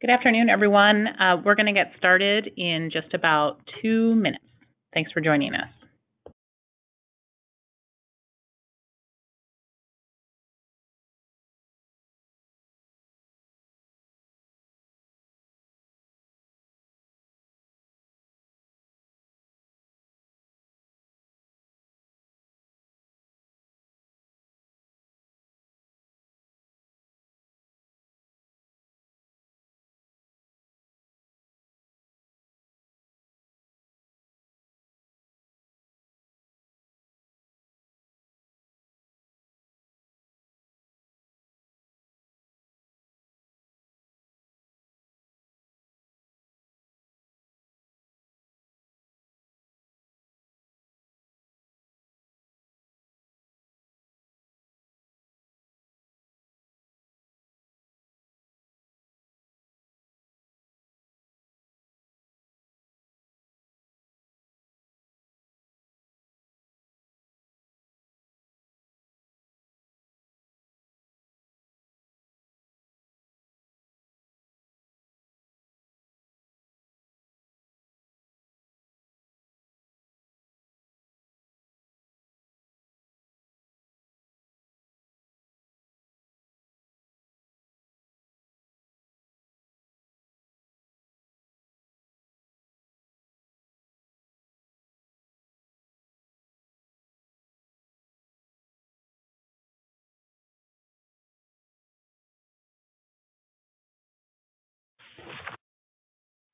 Good afternoon, everyone. We're going to get started in just about 2 minutes. Thanks for joining us.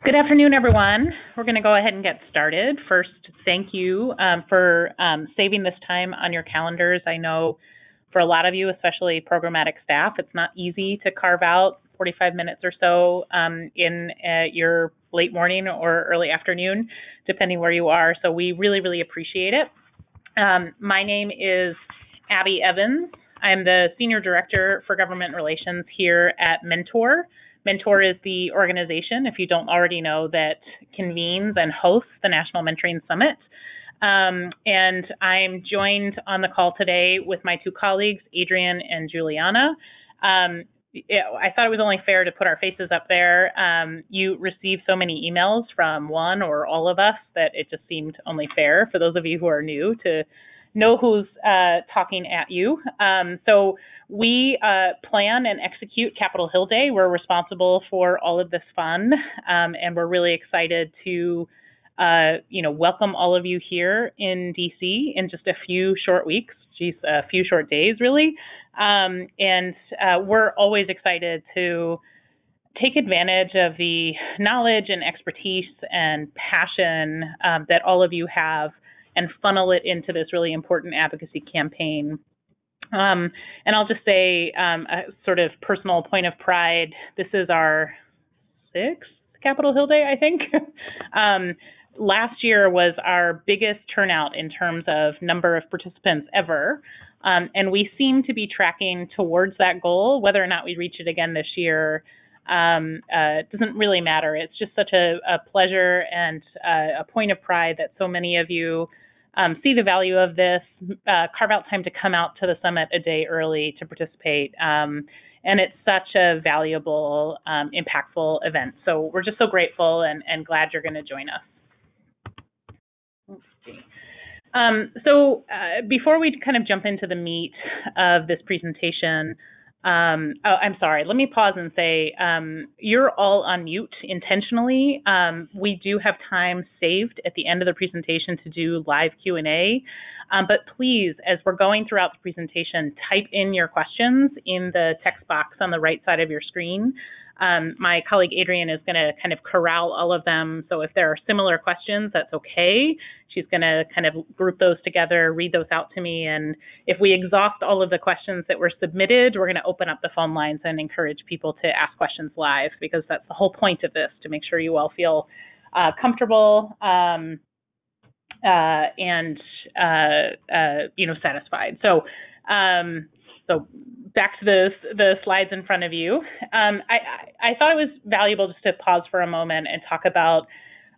Good afternoon, everyone. We're going to go ahead and get started. First, thank you for saving this time on your calendars. I know for a lot of you, especially programmatic staff, it's not easy to carve out 45 minutes or so in your late morning or early afternoon, depending where you are. So we really, really appreciate it. My name is Abbie Evans. I'm the Senior Director for Government Relations here at Mentor. Mentor is the organization, if you don't already know, that convenes and hosts the National Mentoring Summit. And I'm joined on the call today with my two colleagues, Adriane and Juliana. I thought it was only fair to put our faces up there. You receive so many emails from one or all of us that it just seemed only fair for those of you who are new to know who's talking at you. So we plan and execute Capitol Hill Day. We're responsible for all of this fun, and we're really excited to welcome all of you here in DC in just a few short weeks, a few short days, really. And we're always excited to take advantage of the knowledge and expertise and passion that all of you have and funnel it into this really important advocacy campaign. And I'll just say a sort of personal point of pride. This is our 6th Capitol Hill Day, I think. Last year was our biggest turnout in terms of number of participants ever. And we seem to be tracking towards that goal. Whether or not we reach it again this year doesn't really matter. It's just such a pleasure and a point of pride that so many of you see the value of this, carve out time to come out to the summit a day early to participate. And it's such a valuable, impactful event. So we're just so grateful and glad you're going to join us. Let's see. So before we kind of jump into the meat of this presentation, I'm sorry, let me pause and say you're all on mute intentionally. We do have time saved at the end of the presentation to do live Q&A, but please, as we're going throughout the presentation, type in your questions in the text box on the right side of your screen. My colleague Adriane is going to kind of corral all of them, so if there are similar questions, that's okay. She's going to kind of group those together, read those out to me, and if we exhaust all of the questions that were submitted, we're going to open up the phone lines and encourage people to ask questions live, because that's the whole point of this, to make sure you all feel comfortable and satisfied. So back to the slides in front of you. I thought it was valuable just to pause for a moment and talk about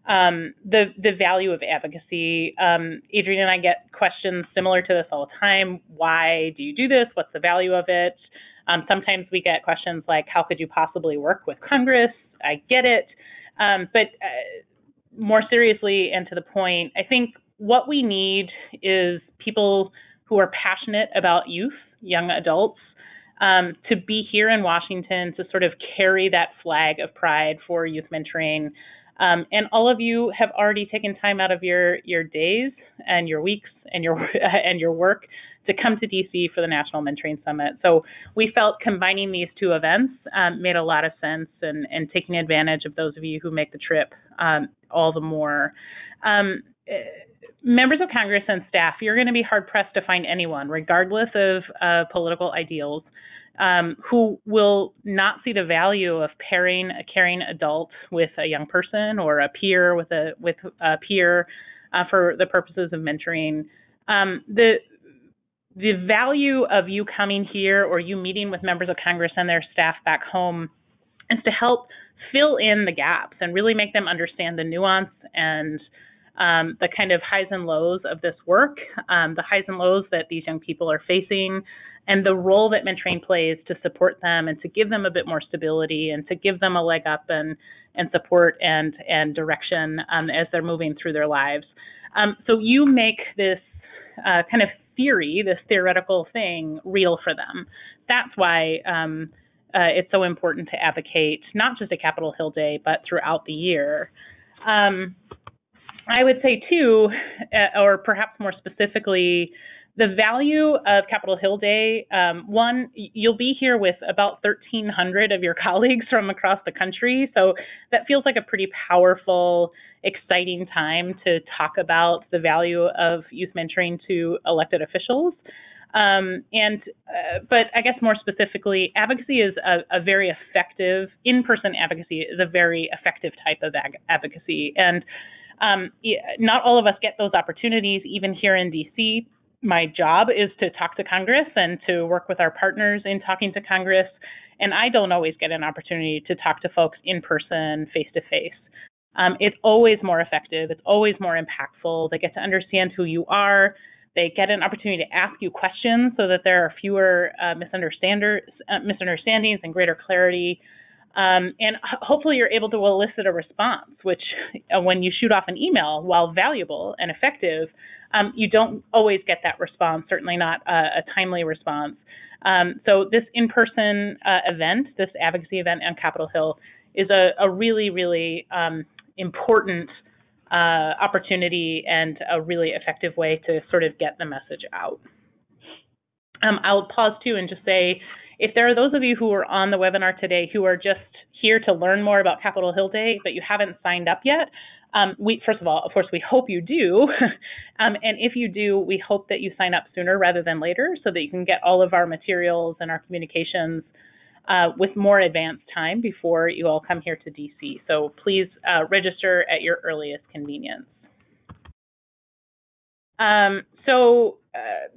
the value of advocacy. Adriane and I get questions similar to this all the time. Why do you do this? What's the value of it? Sometimes we get questions like, how could you possibly work with Congress? I get it. But more seriously and to the point, I think what we need is people who are passionate about youth, young adults, to be here in Washington to sort of carry that flag of pride for youth mentoring. And all of you have already taken time out of your days and your weeks and your work to come to DC for the National Mentoring Summit. So we felt combining these two events made a lot of sense, and taking advantage of those of you who make the trip all the more. Members of Congress and staff, you're going to be hard-pressed to find anyone, regardless of political ideals, who will not see the value of pairing a caring adult with a young person, or a peer with a peer for the purposes of mentoring. The value of you coming here, or you meeting with members of Congress and their staff back home, is to help fill in the gaps and really make them understand the nuance and the kind of highs and lows of this work, the highs and lows that these young people are facing, and the role that mentoring plays to support them and to give them a bit more stability and to give them a leg up and support and direction as they're moving through their lives. So you make this kind of theory, this theoretical thing, real for them. That's why it's so important to advocate, not just at Capitol Hill Day, but throughout the year. I would say, too, or perhaps more specifically, the value of Capitol Hill Day, one, you'll be here with about 1,300 of your colleagues from across the country, so that feels like a pretty powerful, exciting time to talk about the value of youth mentoring to elected officials. But I guess more specifically, advocacy is a very effective, in-person advocacy is a very effective type of advocacy. And not all of us get those opportunities, even here in DC. My job is to talk to Congress and to work with our partners in talking to Congress. And I don't always get an opportunity to talk to folks in person, face to face. It's always more effective. It's always more impactful. They get to understand who you are. They get an opportunity to ask you questions so that there are fewer misunderstandings and greater clarity. And hopefully you're able to elicit a response, which when you shoot off an email, while valuable and effective, you don't always get that response, certainly not a timely response. So this in-person event, this advocacy event on Capitol Hill, is a really, really important opportunity and a really effective way to sort of get the message out. I'll pause too and just say, if there are those of you who are on the webinar today who are just here to learn more about Capitol Hill Day, but you haven't signed up yet, first of all, of course, we hope you do. And if you do, we hope that you sign up sooner rather than later so that you can get all of our materials and our communications with more advanced time before you all come here to DC. So please register at your earliest convenience.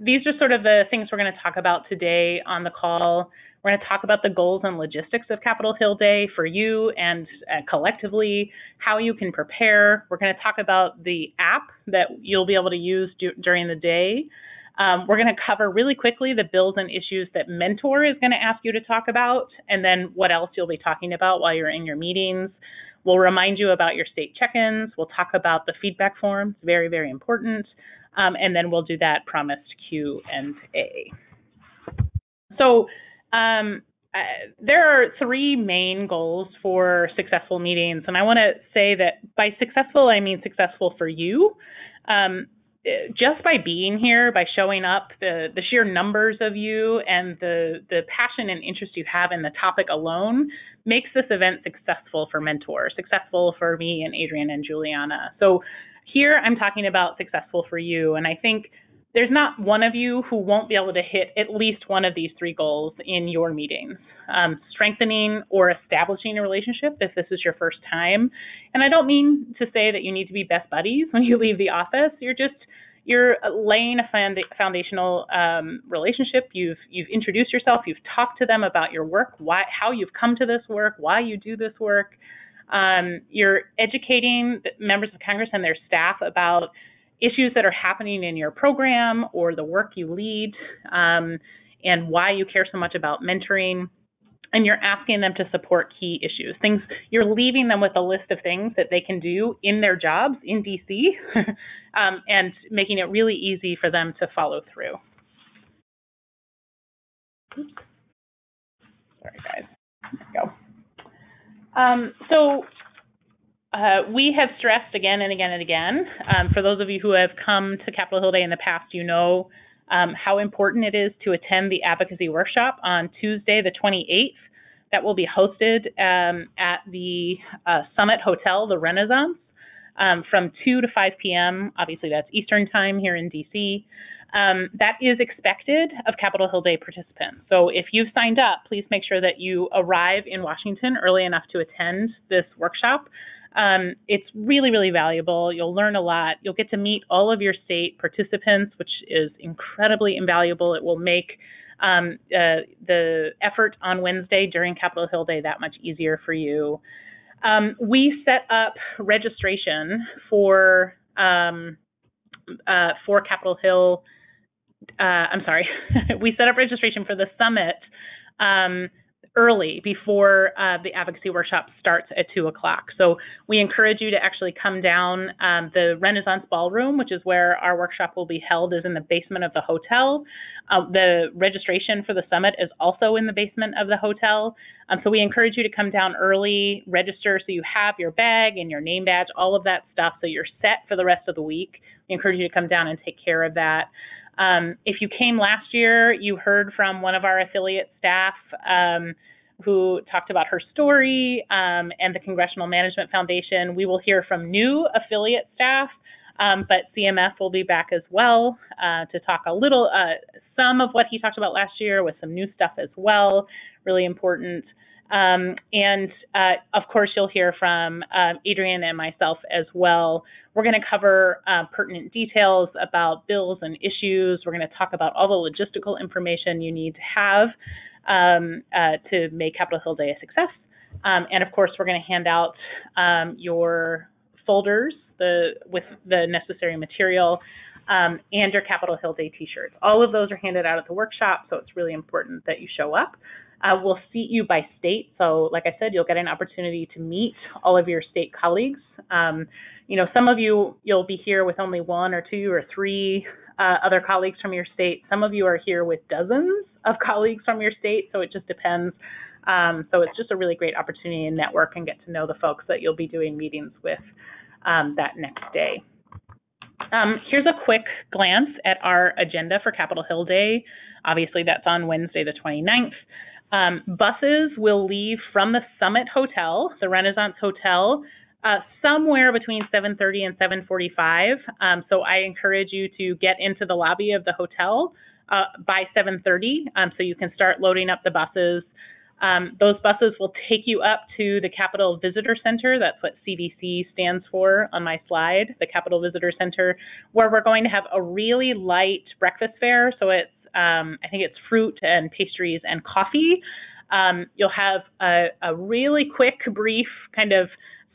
These are sort of the things we're going to talk about today on the call. We're going to talk about the goals and logistics of Capitol Hill Day for you and collectively, how you can prepare. We're going to talk about the app that you'll be able to use during the day. We're going to cover really quickly the bills and issues that Mentor is going to ask you to talk about, and then what else you'll be talking about while you're in your meetings. We'll remind you about your state check-ins. We'll talk about the feedback forms, very, very important. And then we'll do that promised Q&A. So there are three main goals for successful meetings. And I want to say that by successful, I mean successful for you. Just by being here, by showing up, the sheer numbers of you and the passion and interest you have in the topic alone makes this event successful for Mentor, successful for me and Adriane and Juliana. So here I'm talking about successful for you, and I think there's not one of you who won't be able to hit at least one of these three goals in your meetings. Strengthening or establishing a relationship if this is your first time. And I don't mean to say that you need to be best buddies when you leave the office. You're laying a foundational relationship. You've introduced yourself. You've talked to them about your work, how you've come to this work, why you do this work. You're educating members of Congress and their staff about issues that are happening in your program or the work you lead, and why you care so much about mentoring. and you're asking them to support key issues. You're leaving them with a list of things that they can do in their jobs in DC and making it really easy for them to follow through. Oops. Sorry, guys. There we go. We have stressed again and again and again. For those of you who have come to Capitol Hill Day in the past, you know how important it is to attend the Advocacy Workshop on Tuesday, the 28th. That will be hosted at the Summit Hotel, the Renaissance, from 2 to 5 p.m. Obviously, that's Eastern Time here in D.C. That is expected of Capitol Hill Day participants. So if you've signed up, please make sure that you arrive in Washington early enough to attend this workshop. It's really, really valuable. You'll learn a lot. You'll get to meet all of your state participants, which is incredibly invaluable. It will make the effort on Wednesday during Capitol Hill Day that much easier for you. We set up registration for Capitol Hill. We set up registration for the summit early before the advocacy workshop starts at 2 o'clock. So we encourage you to actually come down. The Renaissance Ballroom, which is where our workshop will be held, is in the basement of the hotel. The registration for the summit is also in the basement of the hotel. So we encourage you to come down early, register so you have your bag and your name badge, all of that stuff, so you're set for the rest of the week. We encourage you to come down and take care of that. If you came last year, you heard from one of our affiliate staff who talked about her story and the Congressional Management Foundation. We will hear from new affiliate staff, but CMF will be back as well to talk a little, some of what he talked about last year with some new stuff as well, really important. Of course, you'll hear from Adriane and myself as well. We're going to cover pertinent details about bills and issues. We're going to talk about all the logistical information you need to have to make Capitol Hill Day a success. And of course, we're going to hand out your folders with the necessary material and your Capitol Hill Day t-shirts. All of those are handed out at the workshop, so it's really important that you show up. We'll seat you by state. So like I said, you'll get an opportunity to meet all of your state colleagues. Some of you'll be here with only one or two or three other colleagues from your state. Some of you are here with dozens of colleagues from your state, so it just depends. So it's just a really great opportunity to network and get to know the folks that you'll be doing meetings with that next day. Here's a quick glance at our agenda for Capitol Hill Day. Obviously, that's on Wednesday, the 29th. Buses will leave from the Summit Hotel, the Renaissance Hotel, somewhere between 7:30 and 7:45. So I encourage you to get into the lobby of the hotel by 7:30 so you can start loading up the buses. Those buses will take you up to the Capitol Visitor Center. That's what CVC stands for on my slide, the Capitol Visitor Center, where we're going to have a really light breakfast fare. So it's I think it's fruit and pastries and coffee. You'll have a really quick, brief kind of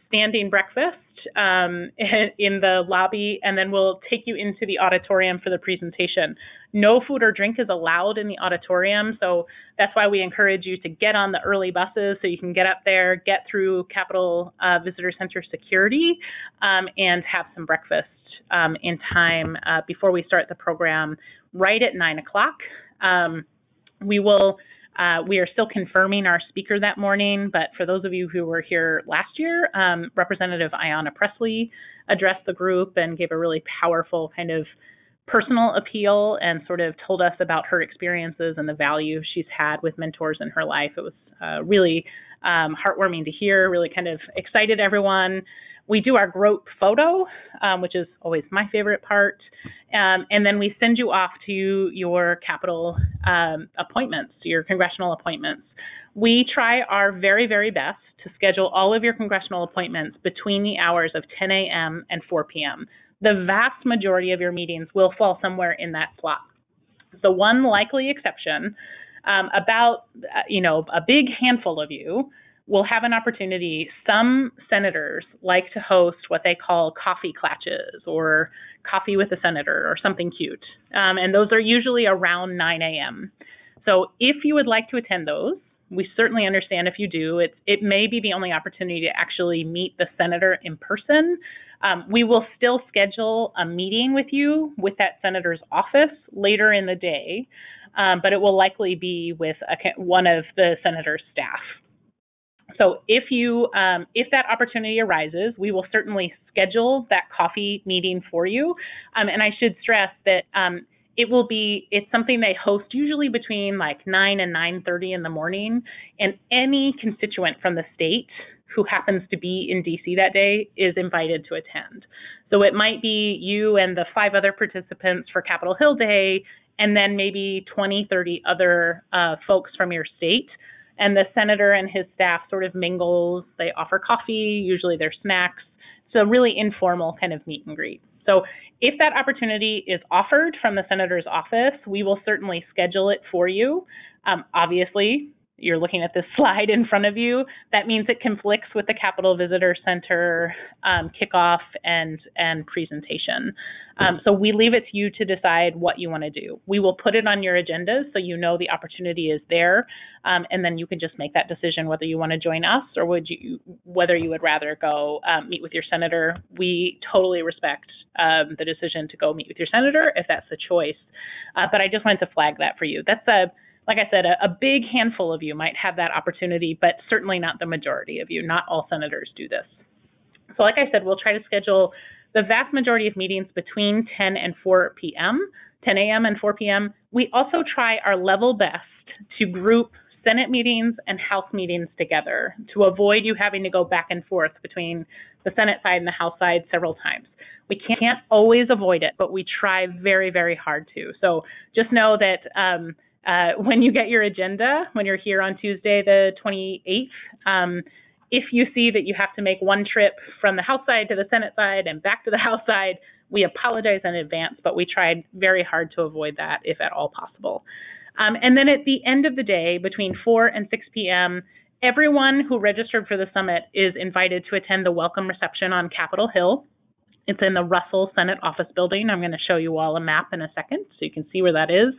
standing breakfast in the lobby, and then we'll take you into the auditorium for the presentation. No food or drink is allowed in the auditorium, so that's why we encourage you to get on the early buses so you can get up there, get through Capitol Visitor Center security, and have some breakfast in time before we start the program right at 9 o'clock. We are still confirming our speaker that morning, but for those of you who were here last year, Representative Ayanna Pressley addressed the group and gave a really powerful kind of personal appeal and sort of told us about her experiences and the value she's had with mentors in her life. It was really heartwarming to hear, really kind of excited everyone. We do our group photo, which is always my favorite part, and then we send you off to your Capitol appointments, your congressional appointments. We try our very, very best to schedule all of your congressional appointments between the hours of 10 a.m. and 4 p.m. The vast majority of your meetings will fall somewhere in that slot. The one likely exception, about a big handful of you, will have an opportunity. Some senators like to host what they call coffee clatches or coffee with a senator or something cute. And those are usually around 9 a.m. So if you would like to attend those, We certainly understand if you do. It may be the only opportunity to actually meet the senator in person. We will still schedule a meeting with you with that senator's office later in the day, but it will likely be with one of the senator's staff. So if that opportunity arises, we will certainly schedule that coffee meeting for you. And I should stress that it's something they host usually between like 9 and 9:30 in the morning, and any constituent from the state who happens to be in DC that day is invited to attend. So it might be you and the 5 other participants for Capitol Hill Day, and then maybe 20, 30 other folks from your state. And the senator and his staff sort of mingles. They offer coffee, usually their snacks. So really informal kind of meet and greet. So if that opportunity is offered from the senator's office, we will certainly schedule it for you. Obviously, you're looking at this slide in front of you. That means it conflicts with the Capitol Visitor Center kickoff and presentation. So we leave it to you to decide what you want to do. We will put it on your agenda so you know the opportunity is there, and then you can just make that decision whether you want to join us or whether you would rather go meet with your senator. We totally respect the decision to go meet with your senator if that's the choice. But I just wanted to flag that for you. That's like I said, a big handful of you might have that opportunity, but certainly not the majority of you. Not all senators do this. So like I said, we'll try to schedule the vast majority of meetings between 10 and 4 p.m., 10 a.m. and 4 p.m. We also try our level best to group Senate meetings and House meetings together to avoid you having to go back and forth between the Senate side and the House side several times. We can't always avoid it, but we try very, very hard to. So just know that when you get your agenda, when you're here on Tuesday, the 28th, if you see that you have to make one trip from the House side to the Senate side and back to the House side, we apologize in advance, but we tried very hard to avoid that if at all possible. And then at the end of the day, between 4 and 6 p.m., everyone who registered for the summit is invited to attend the welcome reception on Capitol Hill. It's in the Russell Senate Office Building. I'm going to show you all a map in a second so you can see where that is,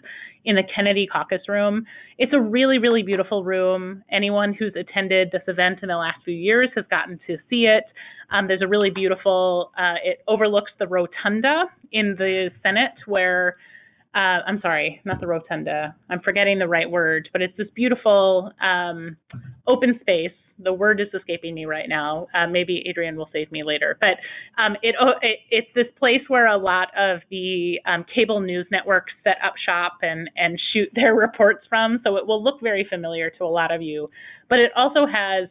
in the Kennedy Caucus Room. It's a really, really beautiful room. Anyone who's attended this event in the last few years has gotten to see it. There's a really beautiful, it overlooks the rotunda in the Senate where, I'm sorry, not the rotunda. I'm forgetting the right word, but it's this beautiful open space. The word is escaping me right now. Maybe Adriane will save me later. But it's this place where a lot of the cable news networks set up shop and shoot their reports from. So it will look very familiar to a lot of you. But it also has,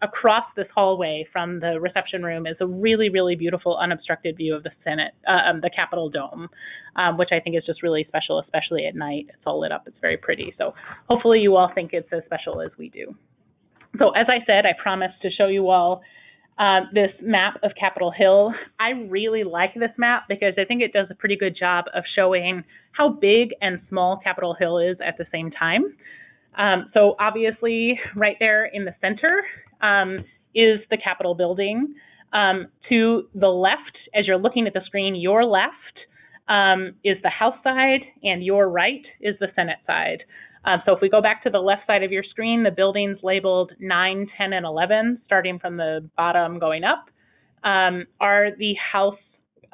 across this hallway from the reception room, is a really, really beautiful unobstructed view of the Senate, the Capitol Dome, which I think is just really special, especially at night. It's all lit up. It's very pretty. So hopefully you all think it's as special as we do. So as I said, I promised to show you all this map of Capitol Hill. I really like this map because I think it does a pretty good job of showing how big and small Capitol Hill is at the same time. So obviously right there in the center is the Capitol building. To the left, as you're looking at the screen, your left is the House side and your right is the Senate side. So if we go back to the left side of your screen, the buildings labeled 9, 10, and 11, starting from the bottom going up, are the House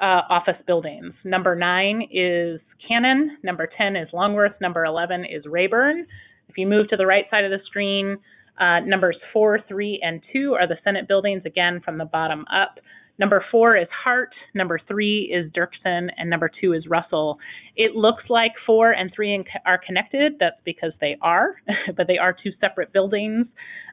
office buildings. Number 9 is Cannon, number 10 is Longworth, number 11 is Rayburn. If you move to the right side of the screen, numbers 4, 3, and 2 are the Senate buildings, again from the bottom up. Number 4 is Hart, number 3 is Dirksen, and number 2 is Russell. It looks like 4 and 3 are connected. That's because they are, but they are 2 separate buildings.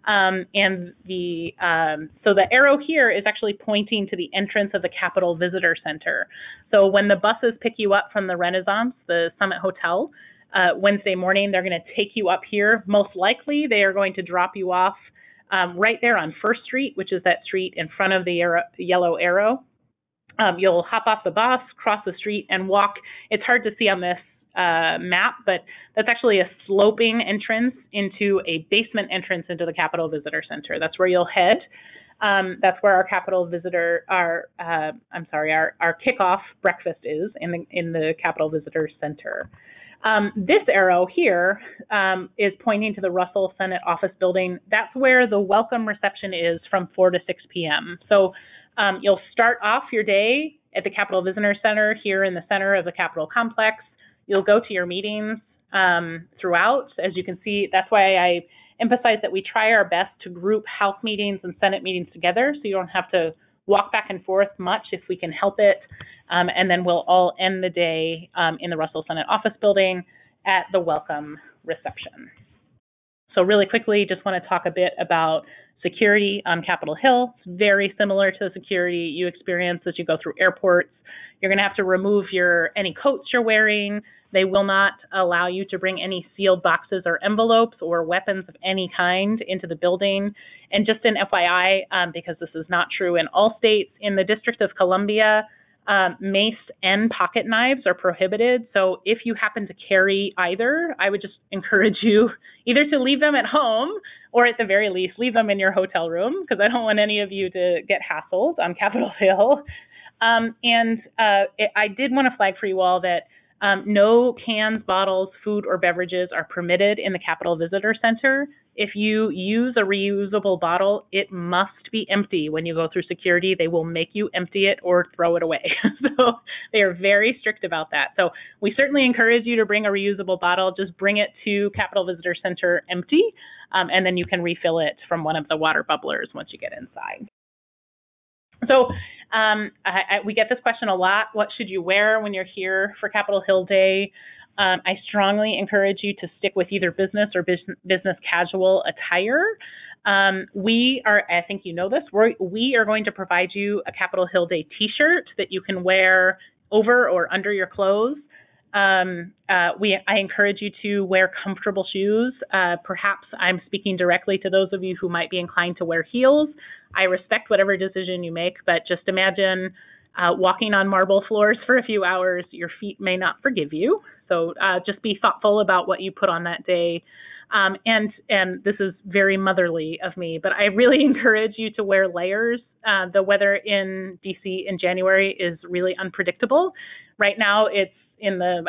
So the arrow here is actually pointing to the entrance of the Capitol Visitor Center. So when the buses pick you up from the Renaissance, the Summit Hotel, Wednesday morning, they're going to take you up here. Most likely, they are going to drop you off right there on First Street, which is that street in front of the yellow arrow. You'll hop off the bus, cross the street, and walk. It's hard to see on this map, but that's actually a sloping entrance into a basement entrance into the Capitol Visitor Center. That's where you'll head. That's where our Capitol Visitor, our kickoff breakfast is in the Capitol Visitor Center. This arrow here is pointing to the Russell Senate Office Building. That's where the welcome reception is from 4 to 6 p.m. So you'll start off your day at the Capitol Visitor Center here in the center of the Capitol complex. You'll go to your meetings throughout. As you can see, that's why I emphasize that we try our best to group House meetings and Senate meetings together, so you don't have to walk back and forth much if we can help it. And then we'll all end the day in the Russell Senate Office Building at the welcome reception. So really quickly, just want to talk a bit about security on Capitol Hill. It's very similar to the security you experience as you go through airports. You're going to have to remove any coats you're wearing. They will not allow you to bring any sealed boxes or envelopes or weapons of any kind into the building. And just an FYI, because this is not true in all states, in the District of Columbia, mace and pocket knives are prohibited. So if you happen to carry either, I would just encourage you either to leave them at home or at the very least leave them in your hotel room, because I don't want any of you to get hassled on Capitol Hill. I did want to flag for you all that no cans, bottles, food, or beverages are permitted in the Capitol Visitor Center. If you use a reusable bottle, it must be empty when you go through security. They will make you empty it or throw it away. So they are very strict about that. So we certainly encourage you to bring a reusable bottle. Just bring it to Capitol Visitor Center empty, and then you can refill it from one of the water bubblers once you get inside. So we get this question a lot. What should you wear when you're here for Capitol Hill Day? I strongly encourage you to stick with either business or business casual attire. We are, I think you know this, we are going to provide you a Capitol Hill Day t-shirt that you can wear over or under your clothes. I encourage you to wear comfortable shoes. Perhaps I'm speaking directly to those of you who might be inclined to wear heels. I respect whatever decision you make, but just imagine walking on marble floors for a few hours. Your feet may not forgive you. So just be thoughtful about what you put on that day. And this is very motherly of me, but I really encourage you to wear layers. The weather in DC in January is really unpredictable. Right now it's in the,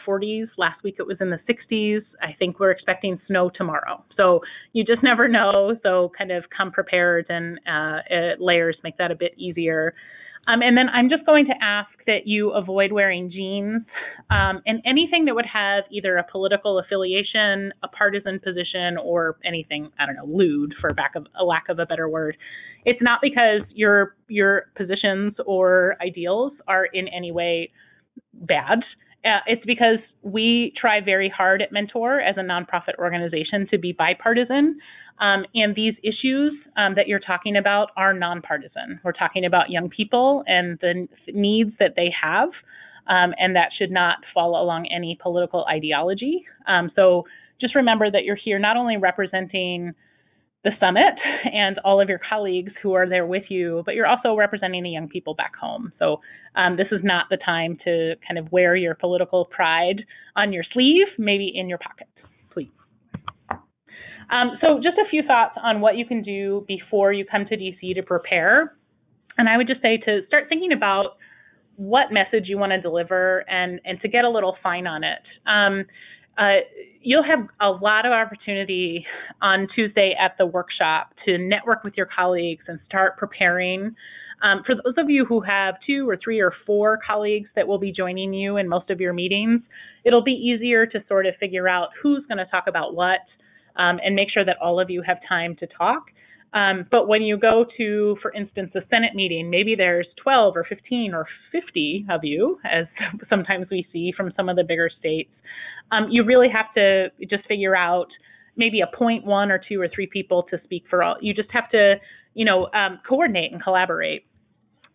40s. Last week it was in the 60s. I think we're expecting snow tomorrow. So you just never know. So kind of come prepared, and layers make that a bit easier. And then I'm just going to ask that you avoid wearing jeans and anything that would have either a political affiliation, a partisan position, or anything, lewd, for a lack of a better word. It's not because your positions or ideals are in any way bad. It's because we try very hard at Mentor as a nonprofit organization to be bipartisan. And these issues that you're talking about are nonpartisan. We're talking about young people and the needs that they have, and that should not fall along any political ideology. So just remember that you're here not only representing the summit and all of your colleagues who are there with you, but you're also representing the young people back home. So this is not the time to kind of wear your political pride on your sleeve, maybe in your pocket, please. So just a few thoughts on what you can do before you come to DC to prepare. And I would just say to start thinking about what message you want to deliver and to get a little fine on it. You'll have a lot of opportunity on Tuesday at the workshop to network with your colleagues and start preparing. For those of you who have 2 or 3 or 4 colleagues that will be joining you in most of your meetings, it'll be easier to sort of figure out who's going to talk about what and make sure that all of you have time to talk. But when you go to, for instance, a Senate meeting, maybe there's 12 or 15 or 50 of you, as sometimes we see from some of the bigger states. You really have to just figure out maybe appoint 1 or 2 or 3 people to speak for all. You just have to, coordinate and collaborate.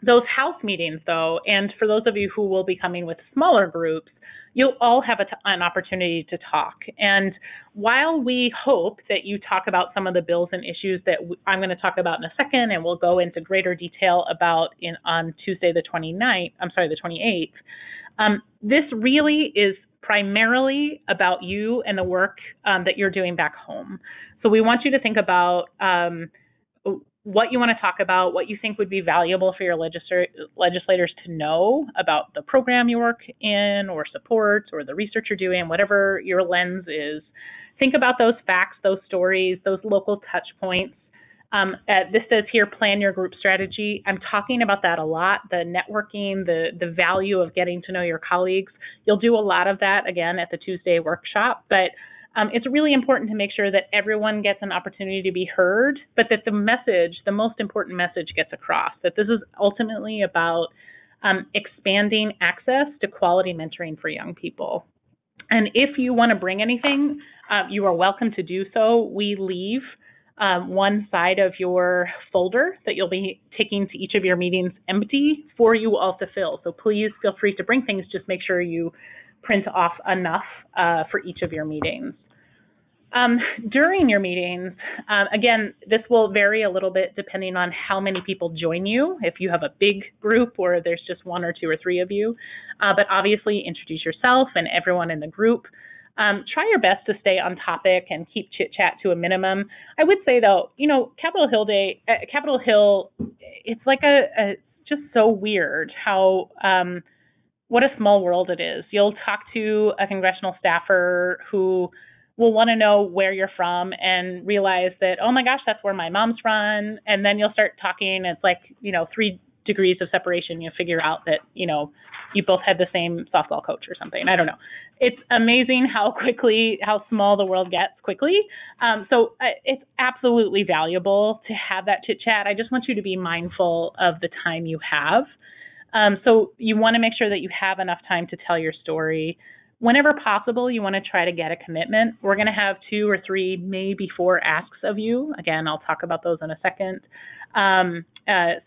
Those House meetings, though, and for those of you who will be coming with smaller groups, you'll all have an opportunity to talk. And while we hope that you talk about some of the bills and issues that I'm going to talk about in a second, and we'll go into greater detail about on Tuesday the 28th, this really is primarily about you and the work that you're doing back home. So we want you to think about what you want to talk about, what you think would be valuable for your legislators to know about the program you work in or support or the research you're doing, whatever your lens is. Think about those facts, those stories, those local touch points. This says here, plan your group strategy. I'm talking about that a lot, the networking, the value of getting to know your colleagues. You'll do a lot of that, again, at the Tuesday workshop, but it's really important to make sure that everyone gets an opportunity to be heard, but that the message, the most important message, gets across, that this is ultimately about expanding access to quality mentoring for young people. And if you want to bring anything, you are welcome to do so. We leave one side of your folder that you'll be taking to each of your meetings empty for you all to fill. So please feel free to bring things. Just make sure you print off enough for each of your meetings. During your meetings, again, this will vary a little bit depending on how many people join you, if you have a big group or there's just one or two or three of you. But obviously, introduce yourself and everyone in the group. Try your best to stay on topic and keep chit-chat to a minimum. I would say, though, Capitol Hill, it's like just so weird how what a small world it is. You'll talk to a congressional staffer who will want to know where you're from and realize that, oh my gosh, that's where my mom's from. And then you'll start talking. It's like, 3 degrees of separation. You figure out that, you both had the same softball coach or something. I don't know. It's amazing how small the world gets quickly. So it's absolutely valuable to have that chit chat. I just want you to be mindful of the time you have. So you want to make sure that you have enough time to tell your story. Whenever possible, you want to try to get a commitment. We're going to have 2 or 3, maybe 4 asks of you. Again, I'll talk about those in a second.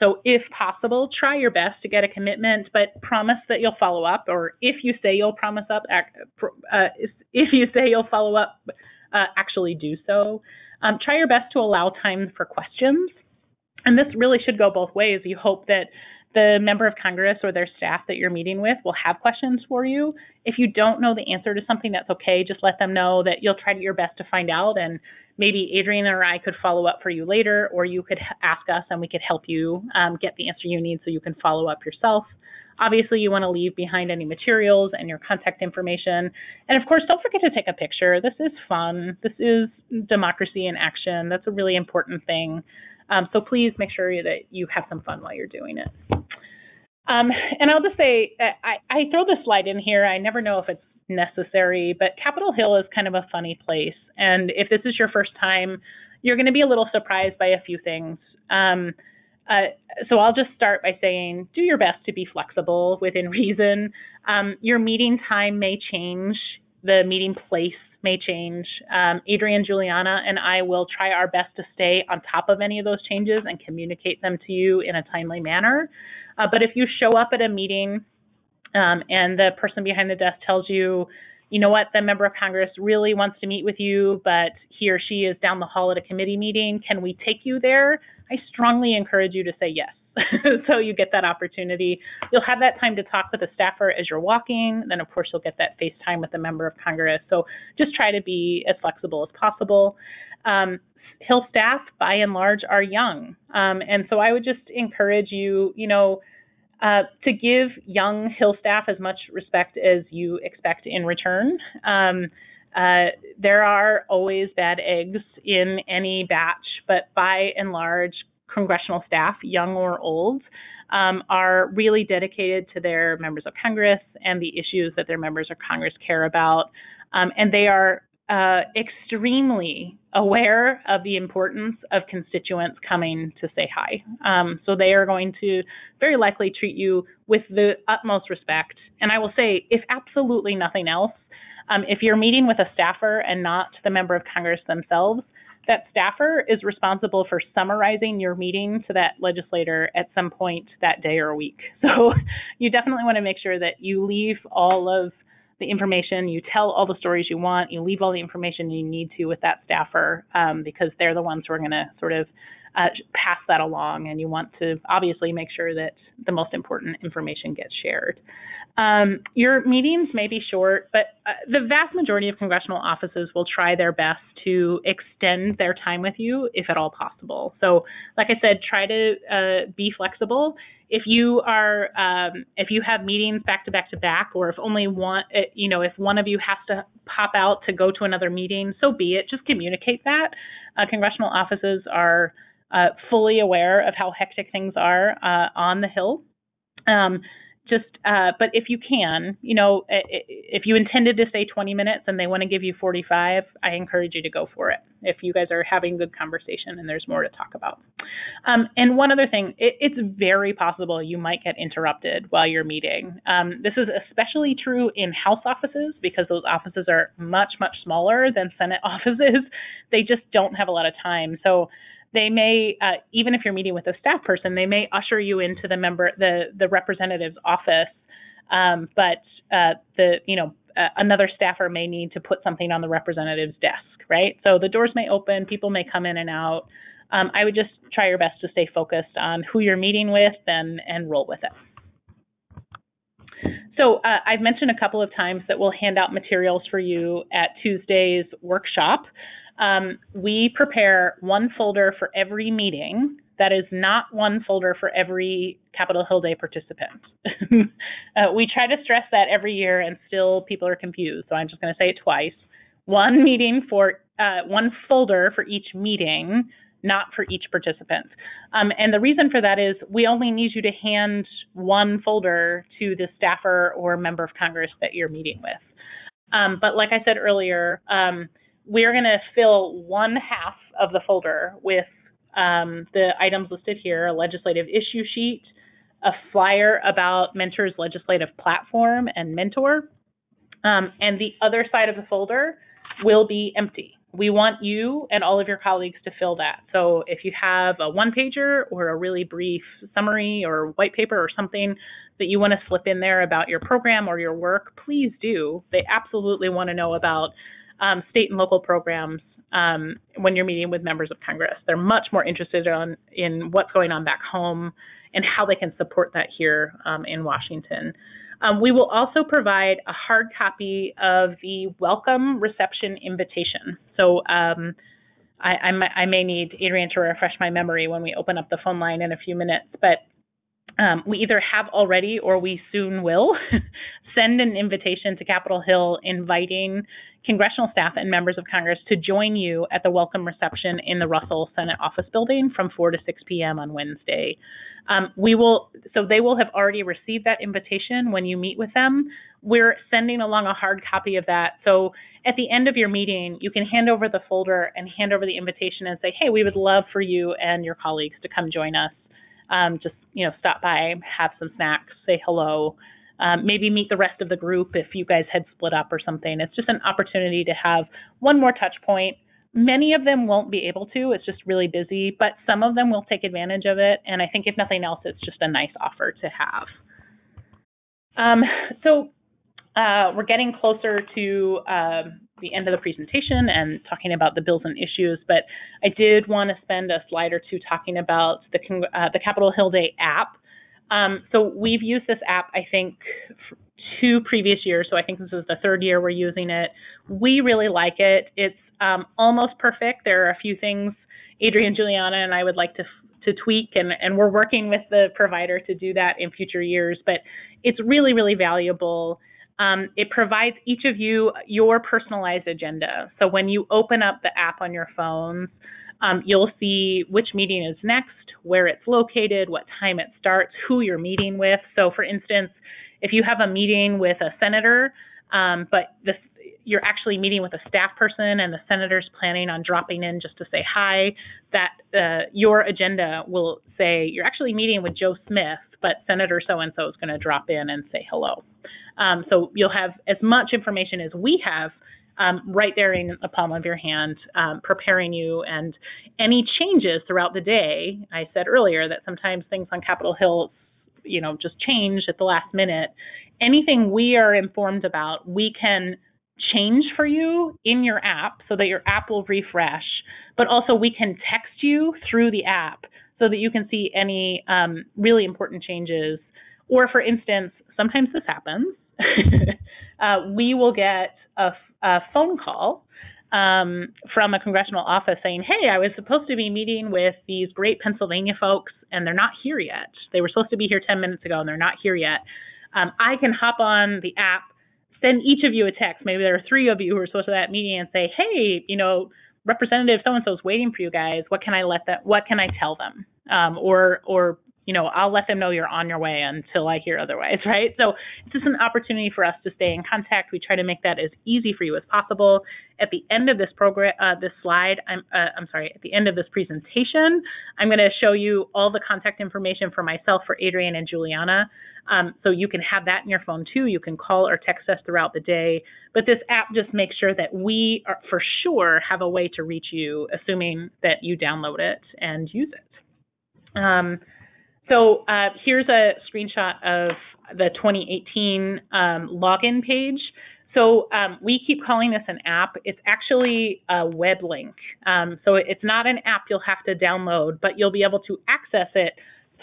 So if possible, try your best to get a commitment, but promise that you'll follow up. Or if you say you'll follow up, actually do so. Try your best to allow time for questions. And this really should go both ways. You hope that the member of Congress or their staff that you're meeting with will have questions for you. If you don't know the answer to something, that's okay. Just let them know that you'll try your best to find out, and maybe Adriane or I could follow up for you later, or you could ask us and we could help you get the answer you need so you can follow up yourself. Obviously, you want to leave behind any materials and your contact information. And of course, don't forget to take a picture. This is fun. This is democracy in action. That's a really important thing. So please make sure that you have some fun while you're doing it. And I'll just say, I throw this slide in here. I never know if it's necessary, but Capitol Hill is kind of a funny place. And if this is your first time, you're going to be a little surprised by a few things. So I'll just start by saying, do your best to be flexible within reason. Your meeting time may change. The meeting place may change. Adriane, Juliana, and I will try our best to stay on top of any of those changes and communicate them to you in a timely manner. But if you show up at a meeting and the person behind the desk tells you, you know what, the member of Congress really wants to meet with you, but he or she is down the hall at a committee meeting, can we take you there? I strongly encourage you to say yes. So you get that opportunity. You'll have that time to talk with a staffer as you're walking. Then, of course, you'll get that FaceTime with a member of Congress. So just try to be as flexible as possible. Hill staff, by and large, are young. And so I would just encourage you, to give young Hill staff as much respect as you expect in return. There are always bad eggs in any batch, but by and large, congressional staff, young or old, are really dedicated to their members of Congress and the issues that their members of Congress care about. And they are extremely aware of the importance of constituents coming to say hi. So they are going to very likely treat you with the utmost respect. And I will say, if absolutely nothing else, if you're meeting with a staffer and not the member of Congress themselves, that staffer is responsible for summarizing your meeting to that legislator at some point that day or week. So you definitely want to make sure that you leave all of the information, you tell all the stories you want, you leave all the information you need to with that staffer, because they're the ones who are going to sort of pass that along, and you want to obviously make sure that the most important information gets shared. Your meetings may be short, but the vast majority of congressional offices will try their best to extend their time with you if at all possible. So, like I said, try to be flexible. If you have meetings back to back to back, or if only one, if one of you has to pop out to go to another meeting, so be it. Just communicate that. Congressional offices are fully aware of how hectic things are on the Hill. But if you can, if you intended to stay 20 minutes and they want to give you 45, I encourage you to go for it if you guys are having good conversation and there's more to talk about. And one other thing, it's very possible you might get interrupted while you're meeting. This is especially true in House offices because those offices are much, much smaller than Senate offices. They just don't have a lot of time. So they may, even if you're meeting with a staff person, they may usher you into the representative's office, but another staffer may need to put something on the representative's desk, right? So the doors may open, people may come in and out. I would just try your best to stay focused on who you're meeting with and roll with it. So I've mentioned a couple of times that we'll hand out materials for you at Tuesday's workshop. We prepare one folder for every meeting. That is not one folder for every Capitol Hill Day participant. We try to stress that every year and still people are confused. So I'm just going to say it twice. One folder for each meeting, not for each participant. And the reason for that is we only need you to hand one folder to the staffer or member of Congress that you're meeting with. But like I said earlier, we're going to fill one half of the folder with the items listed here: a legislative issue sheet, a flyer about Mentor's legislative platform and Mentor, and the other side of the folder will be empty. We want you and all of your colleagues to fill that. So if you have a one-pager or a really brief summary or white paper or something that you want to slip in there about your program or your work, please do. They absolutely want to know about state and local programs when you're meeting with members of Congress. They're much more interested in what's going on back home and how they can support that here in Washington. We will also provide a hard copy of the welcome reception invitation. So I may need Adriane to refresh my memory when we open up the phone line in a few minutes, but we either have already or we soon will send an invitation to Capitol Hill inviting congressional staff and members of Congress to join you at the welcome reception in the Russell Senate Office Building from 4 to 6 p.m. on Wednesday. So they will have already received that invitation when you meet with them. We're sending along a hard copy of that. So at the end of your meeting, you can hand over the folder and hand over the invitation and say, hey, we would love for you and your colleagues to come join us. Just stop by, have some snacks, say hello, maybe meet the rest of the group if you guys had split up or something. It's just an opportunity to have one more touch point. Many of them won't be able to. It's just really busy, but some of them will take advantage of it. And I think if nothing else, it's just a nice offer to have. We're getting closer to the end of the presentation and talking about the bills and issues, but I did want to spend a slide or two talking about the Capitol Hill Day app. So we've used this app, I think, 2 previous years, so I think this is the 3rd year we're using it. We really like it. It's almost perfect. There are a few things Adriane, Juliana, and I would like to tweak, and we're working with the provider to do that in future years, but it's really, really valuable. It provides each of you your personalized agenda. So when you open up the app on your phones, you'll see which meeting is next, where it's located, what time it starts, who you're meeting with. So for instance, if you have a meeting with a senator, but you're actually meeting with a staff person and the senator's planning on dropping in just to say hi, that your agenda will say you're actually meeting with Joe Smith, but Senator so-and-so is going to drop in and say hello. So you'll have as much information as we have right there in the palm of your hand, preparing you, and any changes throughout the day. I said earlier that sometimes things on Capitol Hill, just change at the last minute. Anything we are informed about, we can change for you in your app so that your app will refresh. but also we can text you through the app so that you can see any really important changes. Or for instance, sometimes this happens, we will get a phone call from a congressional office saying, hey, I was supposed to be meeting with these great Pennsylvania folks and they're not here yet. They were supposed to be here 10 minutes ago and they're not here yet. I can hop on the app, send each of you a text. Maybe there are 3 of you who are supposed to that meeting and say, hey, Representative so-and-so is waiting for you guys. What can I tell them? Or I'll let them know you're on your way until I hear otherwise, right? So it's just an opportunity for us to stay in contact. We try to make that as easy for you as possible. At the end of this at the end of this presentation, I'm going to show you all the contact information for myself, for Adriane and Juliana. So you can have that in your phone too. You can call or text us throughout the day. But this app just makes sure that we are, for sure, have a way to reach you, assuming that you download it and use it. So here's a screenshot of the 2018 login page. So we keep calling this an app. It's actually a web link. So it's not an app you'll have to download, but you'll be able to access it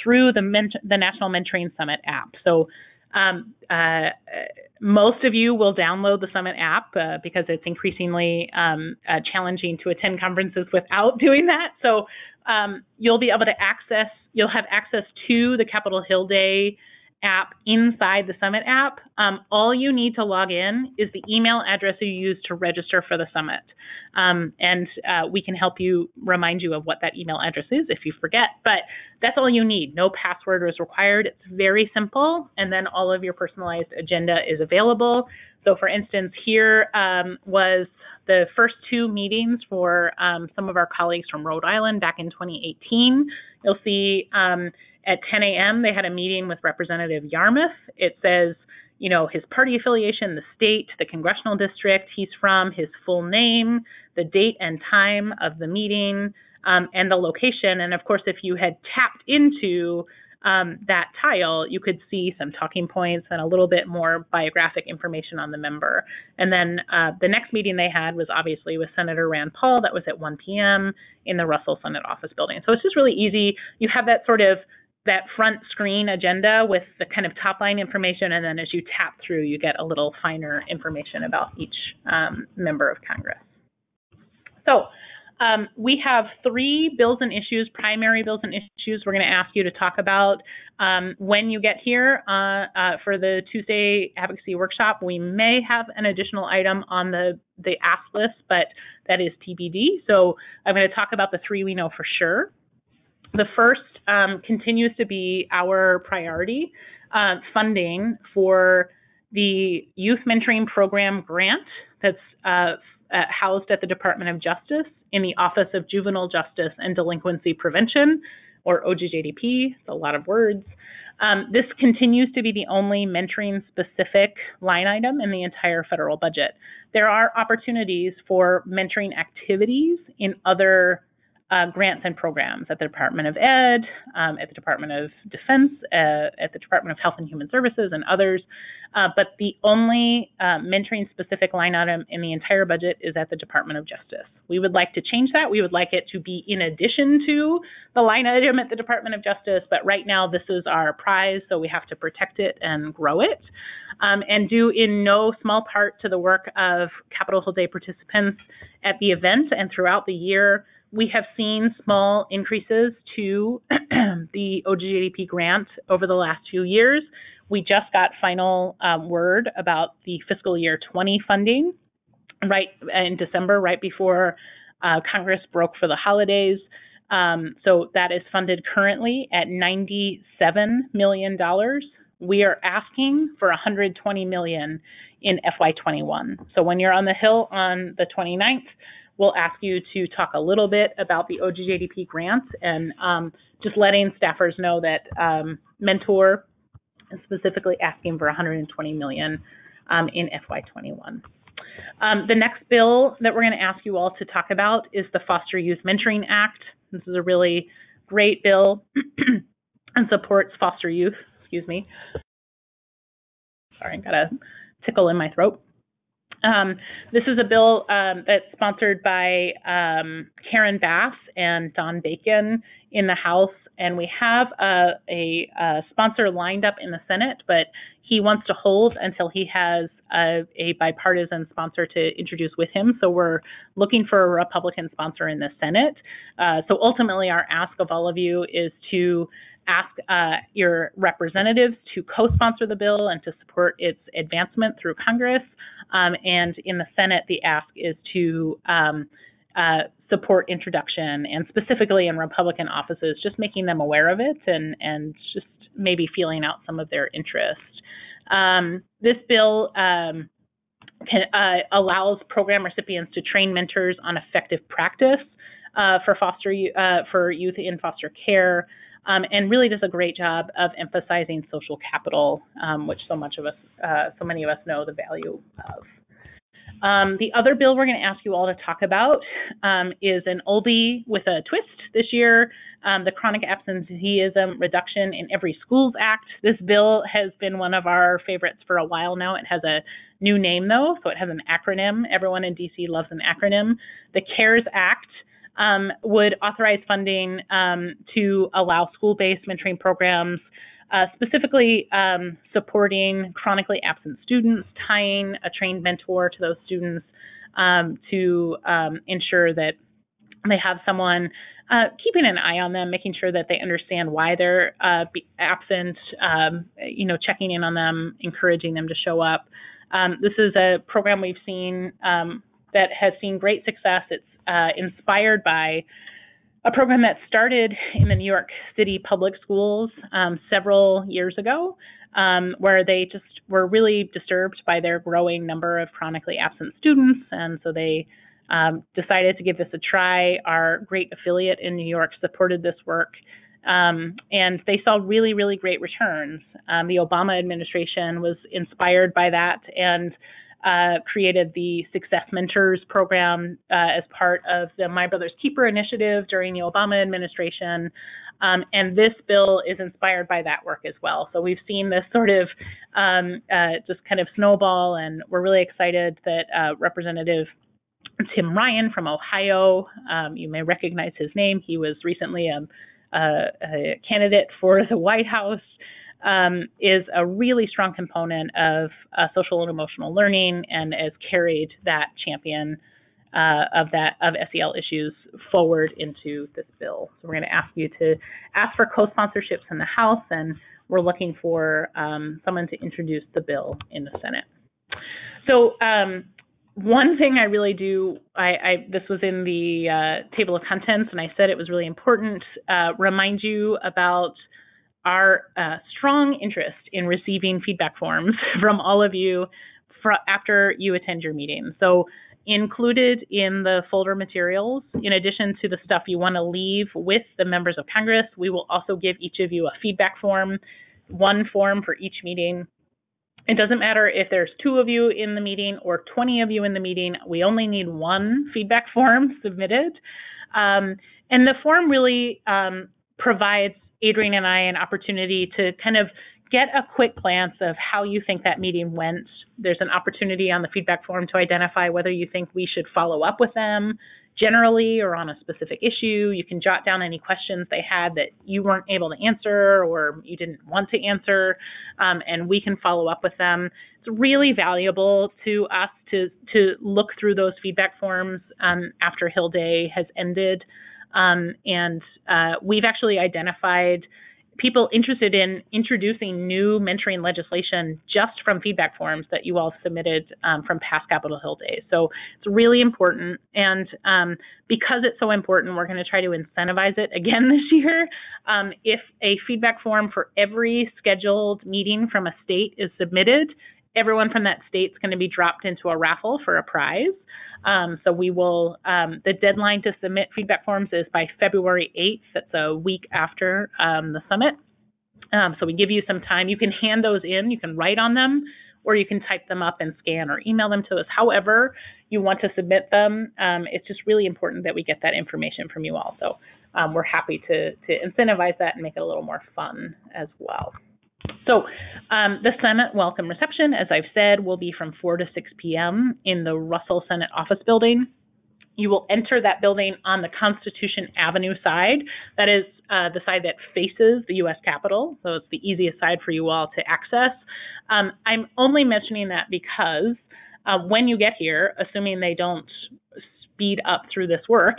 through the National Mentoring Summit app. So most of you will download the Summit app because it's increasingly challenging to attend conferences without doing that. So you'll have access to the Capitol Hill Day app inside the Summit app. All you need to log in is the email address you use to register for the Summit. And we can help you, remind you of what that email address is if you forget. But that's all you need. No password is required. It's very simple. And then all of your personalized agenda is available. So for instance, here was the first 2 meetings for some of our colleagues from Rhode Island back in 2018. You'll see at 10 a.m. they had a meeting with Representative Yarmouth. It says, his party affiliation, the state, the congressional district he's from, his full name, the date and time of the meeting, and the location. And of course, if you had tapped into that tile, you could see some talking points and a little bit more biographic information on the member. And then the next meeting they had was obviously with Senator Rand Paul. That was at 1 p.m. in the Russell Senate Office Building. So it's just really easy. You have that front screen agenda with the kind of top line information, and then as you tap through, you get a little finer information about each member of Congress. So we have 3 bills and issues, primary bills and issues we're going to ask you to talk about when you get here for the Tuesday Advocacy Workshop. We may have an additional item on the ask list, but that is TBD. So I'm going to talk about the 3 we know for sure. The first continues to be our priority, funding for the Youth Mentoring Program grant that's housed at the Department of Justice in the Office of Juvenile Justice and Delinquency Prevention, or OJJDP. It's a lot of words. This continues to be the only mentoring-specific line item in the entire federal budget. There are opportunities for mentoring activities in other grants and programs at the Department of Ed, at the Department of Defense, at the Department of Health and Human Services, and others. But the only mentoring-specific line item in the entire budget is at the Department of Justice. We would like to change that. We would like it to be in addition to the line item at the Department of Justice, but right now this is our prize, so we have to protect it and grow it. And due in no small part to the work of Capitol Hill Day participants at the event and throughout the year, we have seen small increases to the OJJDP grant over the last few years. We just got final word about the fiscal year 20 funding right in December, right before Congress broke for the holidays. So that is funded currently at $97 million. We are asking for $120 million in FY21. So when you're on the Hill on the 29th, we'll ask you to talk a little bit about the OJJDP grants and just letting staffers know that Mentor is specifically asking for $120 million in FY21. The next bill that we're going to ask you all to talk about is the Foster Youth Mentoring Act. This is a really great bill and supports foster youth. Excuse me. Sorry, I got a tickle in my throat. This is a bill that's sponsored by Karen Bass and Don Bacon in the House, and we have a sponsor lined up in the Senate, but he wants to hold until he has a bipartisan sponsor to introduce with him. So we're looking for a Republican sponsor in the Senate. So ultimately, our ask of all of you is to ask your representatives to co-sponsor the bill and to support its advancement through Congress. And in the Senate, the ask is to support introduction, and specifically in Republican offices, just making them aware of it and just maybe feeling out some of their interest. This bill allows program recipients to train mentors on effective practice for youth in foster care, and really does a great job of emphasizing social capital, which so many of us know the value of. The other bill we're going to ask you all to talk about is an oldie with a twist this year, the Chronic Absenteeism Reduction in Every Schools Act. This bill has been one of our favorites for a while now. It has a new name, though, so it has an acronym. Everyone in D.C. loves an acronym. The CARES Act would authorize funding to allow school-based mentoring programs, specifically supporting chronically absent students, tying a trained mentor to those students to ensure that they have someone keeping an eye on them, making sure that they understand why they're absent, checking in on them, encouraging them to show up. This is a program we've seen that has seen great success. It's inspired by a program that started in the New York City public schools several years ago, where they just were really disturbed by their growing number of chronically absent students, and so they decided to give this a try. Our great affiliate in New York supported this work, and they saw really, really great returns. The Obama administration was inspired by that and created the Success Mentors program as part of the My Brother's Keeper initiative during the Obama administration. And this bill is inspired by that work as well. So we've seen this sort of just kind of snowball, and we're really excited that Representative Tim Ryan from Ohio, you may recognize his name. He was recently a candidate for the White House, is a really strong component of social and emotional learning, and has carried that champion of SEL issues forward into this bill. So we're going to ask you to ask for co-sponsorships in the House, and we're looking for someone to introduce the bill in the Senate. So one thing I really do, this was in the table of contents, and I said it was really important, remind you about our strong interest in receiving feedback forms from all of you after you attend your meeting. So included in the folder materials, in addition to the stuff you want to leave with the members of Congress, we will also give each of you a feedback form, one form for each meeting. It doesn't matter if there's 2 of you in the meeting or 20 of you in the meeting. We only need one feedback form submitted. And the form really provides Adriane and I an opportunity to kind of get a quick glance of how you think that meeting went. There's an opportunity on the feedback form to identify whether you think we should follow up with them generally or on a specific issue. You can jot down any questions they had that you weren't able to answer or you didn't want to answer, and we can follow up with them. It's really valuable to us to look through those feedback forms after Hill Day has ended. And we've actually identified people interested in introducing new mentoring legislation just from feedback forms that you all submitted from past Capitol Hill days. So it's really important. And because it's so important, we're going to try to incentivize it again this year. If a feedback form for every scheduled meeting from a state is submitted, everyone from that state is going to be dropped into a raffle for a prize. So we will, the deadline to submit feedback forms is by February 8th. That's a week after the summit. So we give you some time. You can hand those in, you can write on them, or you can type them up and scan or email them to us. However you want to submit them, it's just really important that we get that information from you all. So we're happy to incentivize that and make it a little more fun as well. So the Senate welcome reception, as I've said, will be from 4 to 6 p.m. in the Russell Senate Office Building. You will enter that building on the Constitution Avenue side. That is the side that faces the U.S. Capitol, so it's the easiest side for you all to access. I'm only mentioning that because when you get here, assuming they don't speed up through this work,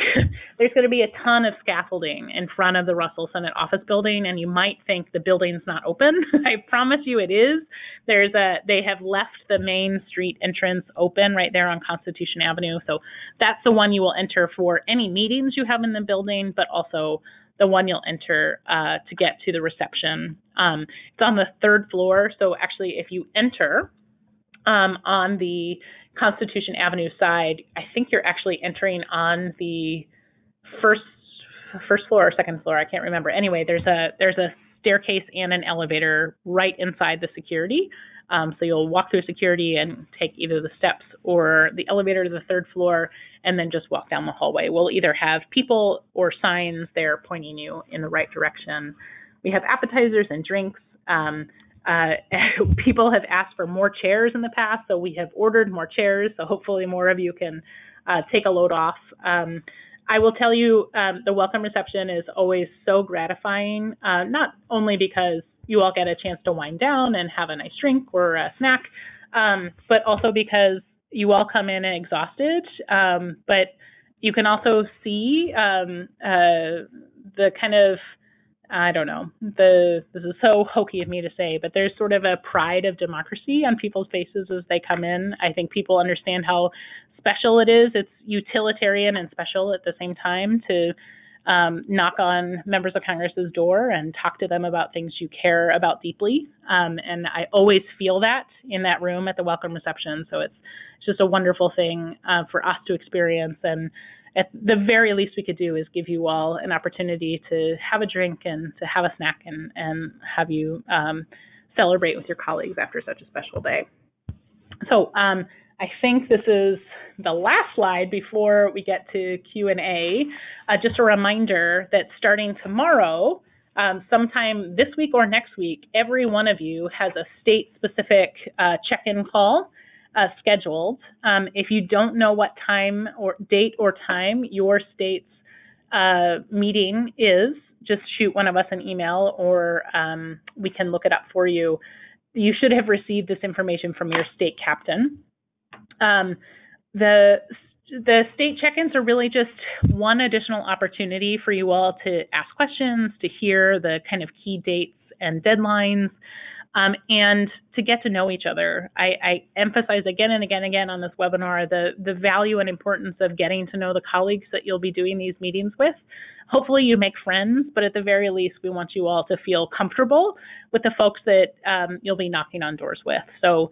there's going to be a ton of scaffolding in front of the Russell Senate Office Building, and you might think the building's not open. I promise you it is. They have left the main street entrance open right there on Constitution Avenue, so that's the one you will enter for any meetings you have in the building, but also the one you'll enter to get to the reception. It's on the 3rd floor, so actually if you enter on the Constitution Avenue side, I think you're actually entering on the first floor or 2nd floor. I can't remember. Anyway, there's a staircase and an elevator right inside the security. So you'll walk through security and take either the steps or the elevator to the 3rd floor, and then just walk down the hallway. We'll either have people or signs there pointing you in the right direction. We have appetizers and drinks. People have asked for more chairs in the past, so we have ordered more chairs, so hopefully more of you can take a load off. I will tell you, the welcome reception is always so gratifying, not only because you all get a chance to wind down and have a nice drink or a snack, but also because you all come in exhausted, but you can also see the kind of, I don't know, this is so hokey of me to say, but there's sort of a pride of democracy on people's faces as they come in. I think people understand how special it is. It's utilitarian and special at the same time to knock on members of Congress's door and talk to them about things you care about deeply. And I always feel that in that room at the welcome reception. So it's just a wonderful thing for us to experience. And at the very least we could do is give you all an opportunity to have a drink and to have a snack and have you celebrate with your colleagues after such a special day. So I think this is the last slide before we get to Q&A. Just a reminder that starting tomorrow, sometime this week or next week, every one of you has a state-specific check-in call scheduled. If you don't know what time or date or time your state's meeting is, just shoot one of us an email or we can look it up for you. You should have received this information from your state captain. The state check-ins are really just one additional opportunity for you all to ask questions, to hear the kind of key dates and deadlines, and to get to know each other. I emphasize again and again on this webinar the value and importance of getting to know the colleagues that you'll be doing these meetings with. Hopefully you make friends, but at the very least, we want you all to feel comfortable with the folks that you'll be knocking on doors with. So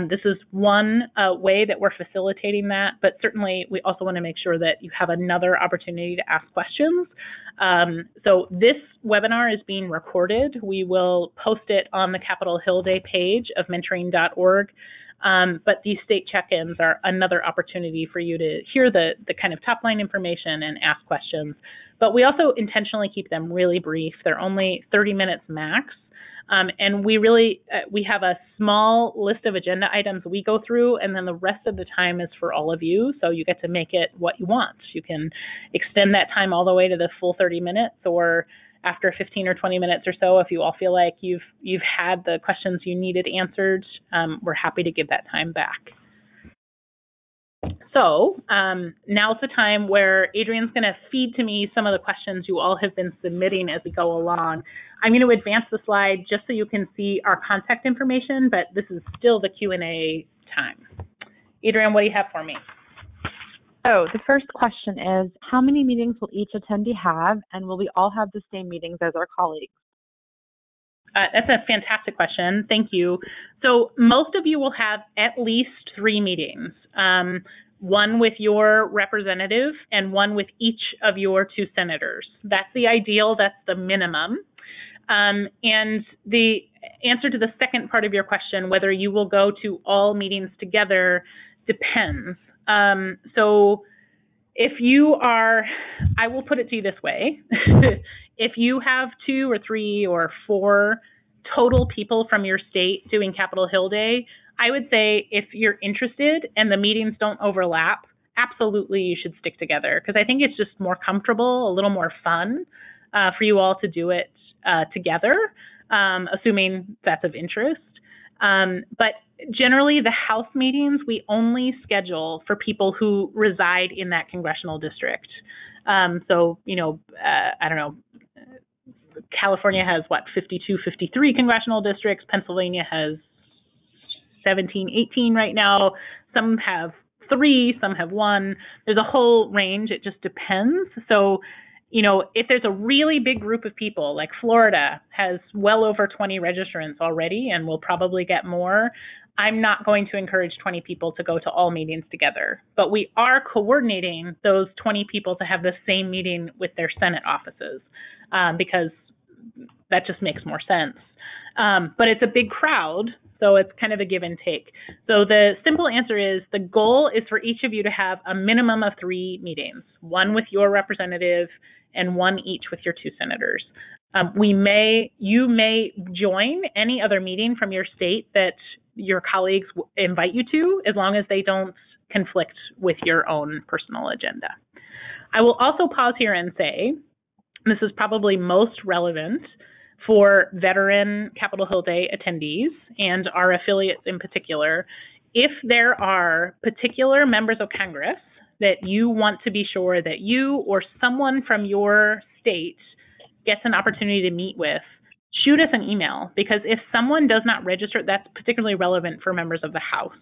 this is one way that we're facilitating that, but certainly we also want to make sure that you have another opportunity to ask questions. So this webinar is being recorded. We will post it on the Capitol Hill Day page of mentoring.org. But these state check-ins are another opportunity for you to hear the kind of top-line information and ask questions. But we also intentionally keep them really brief. They're only 30 minutes max. And we really, we have a small list of agenda items we go through, and then the rest of the time is for all of you. So you get to make it what you want. You can extend that time all the way to the full 30 minutes, or after 15 or 20 minutes or so, if you all feel like you've had the questions you needed answered, we're happy to give that time back. So now's the time where Adriane's going to feed to me some of the questions you all have been submitting as we go along. I'm going to advance the slide just so you can see our contact information, but this is still the Q&A time. Adriane, what do you have for me? So the first question is, how many meetings will each attendee have, and will we all have the same meetings as our colleagues? That's a fantastic question. Thank you. So most of you will have at least 3 meetings, one with your representative and one with each of your 2 senators. That's the ideal. That's the minimum. And the answer to the second part of your question, whether you will go to all meetings together, depends. So if you are, I will put it to you this way. If you have 2 or 3 or 4 total people from your state doing Capitol Hill Day, I would say if you're interested and the meetings don't overlap, absolutely you should stick together, because I think it's just more comfortable, a little more fun for you all to do it together, assuming that's of interest. But generally, the House meetings we only schedule for people who reside in that congressional district. So, I don't know, California has 52, 53 congressional districts. Pennsylvania has 17, 18 right now. Some have 3, some have 1. There's a whole range. It just depends. So, if there's a really big group of people, like Florida has well over 20 registrants already and will probably get more, I'm not going to encourage 20 people to go to all meetings together. But we are coordinating those 20 people to have the same meeting with their Senate offices, because that just makes more sense. But it's a big crowd, so it's kind of a give and take. So the simple answer is the goal is for each of you to have a minimum of 3 meetings, 1 with your representative and 1 each with your 2 senators. You may join any other meeting from your state that your colleagues invite you to, as long as they don't conflict with your own personal agenda. I will also pause here and say, this is probably most relevant for veteran Capitol Hill Day attendees and our affiliates in particular. If there are particular members of Congress that you want to be sure that you or someone from your state gets an opportunity to meet with, shoot us an email, because if someone does not register, that's particularly relevant for members of the House.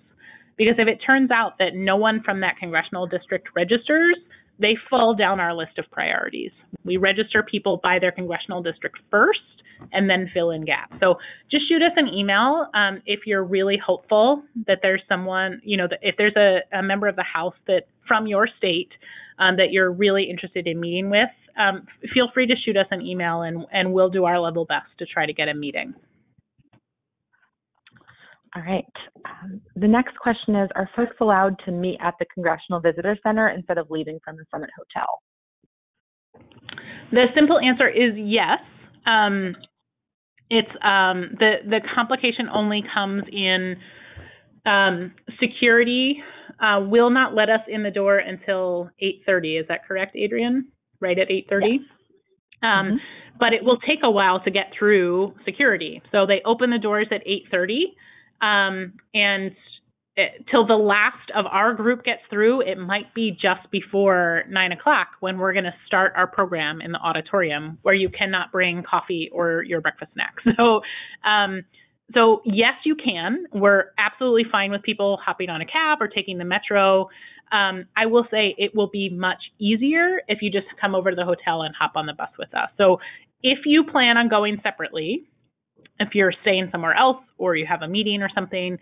Because if it turns out that no one from that congressional district registers, they fall down our list of priorities. We register people by their congressional district first and then fill in gaps. So just shoot us an email if you're really hopeful that there's someone, if there's a member of the House that from your state that you're really interested in meeting with. Feel free to shoot us an email and we'll do our level best to try to get a meeting. All right. The next question is, are folks allowed to meet at the Congressional Visitor Center instead of leaving from the Summit Hotel? The simple answer is yes. It's the complication only comes in security will not let us in the door until 8:30. Is that correct, Adriane? Right at 8:30? Yes. But it will take a while to get through security. So they open the doors at 8:30. And till the last of our group gets through, it might be just before 9 o'clock when we're going to start our program in the auditorium, where you cannot bring coffee or your breakfast snacks. So yes, you can. We're absolutely fine with people hopping on a cab or taking the metro. I will say it will be much easier if you just come over to the hotel and hop on the bus with us. So if you plan on going separately, if you're staying somewhere else or you have a meeting or something,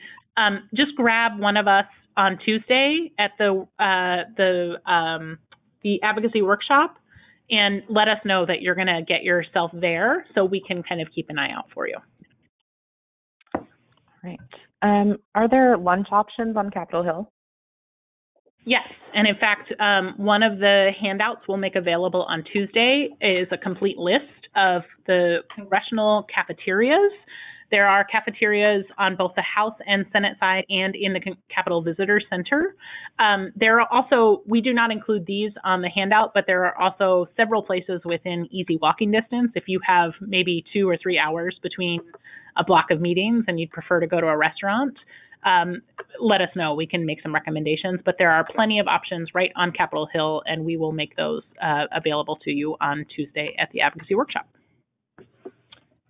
just grab one of us on Tuesday at the Advocacy Workshop and let us know that you're going to get yourself there so we can kind of keep an eye out for you. Right. Are there lunch options on Capitol Hill? Yes, and in fact, one of the handouts we'll make available on Tuesday is a complete list of the congressional cafeterias. There are cafeterias on both the House and Senate side and in the Capitol Visitor Center. There are also, we do not include these on the handout, but there are also several places within easy walking distance. If you have maybe 2 or 3 hours between a block of meetings and you'd prefer to go to a restaurant, let us know. We can make some recommendations, but there are plenty of options right on Capitol Hill, and we will make those available to you on Tuesday at the Advocacy Workshop.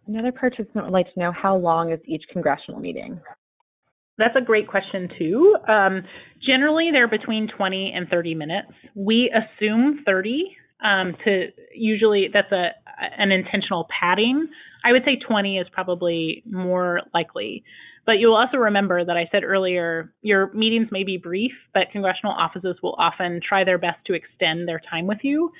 Another participant would like to know, how long is each congressional meeting? That's a great question, too. Generally, they're between 20 and 30 minutes. We assume 30 usually that's an intentional padding. I would say 20 is probably more likely. But you'll also remember that I said earlier, your meetings may be brief, but congressional offices will often try their best to extend their time with you.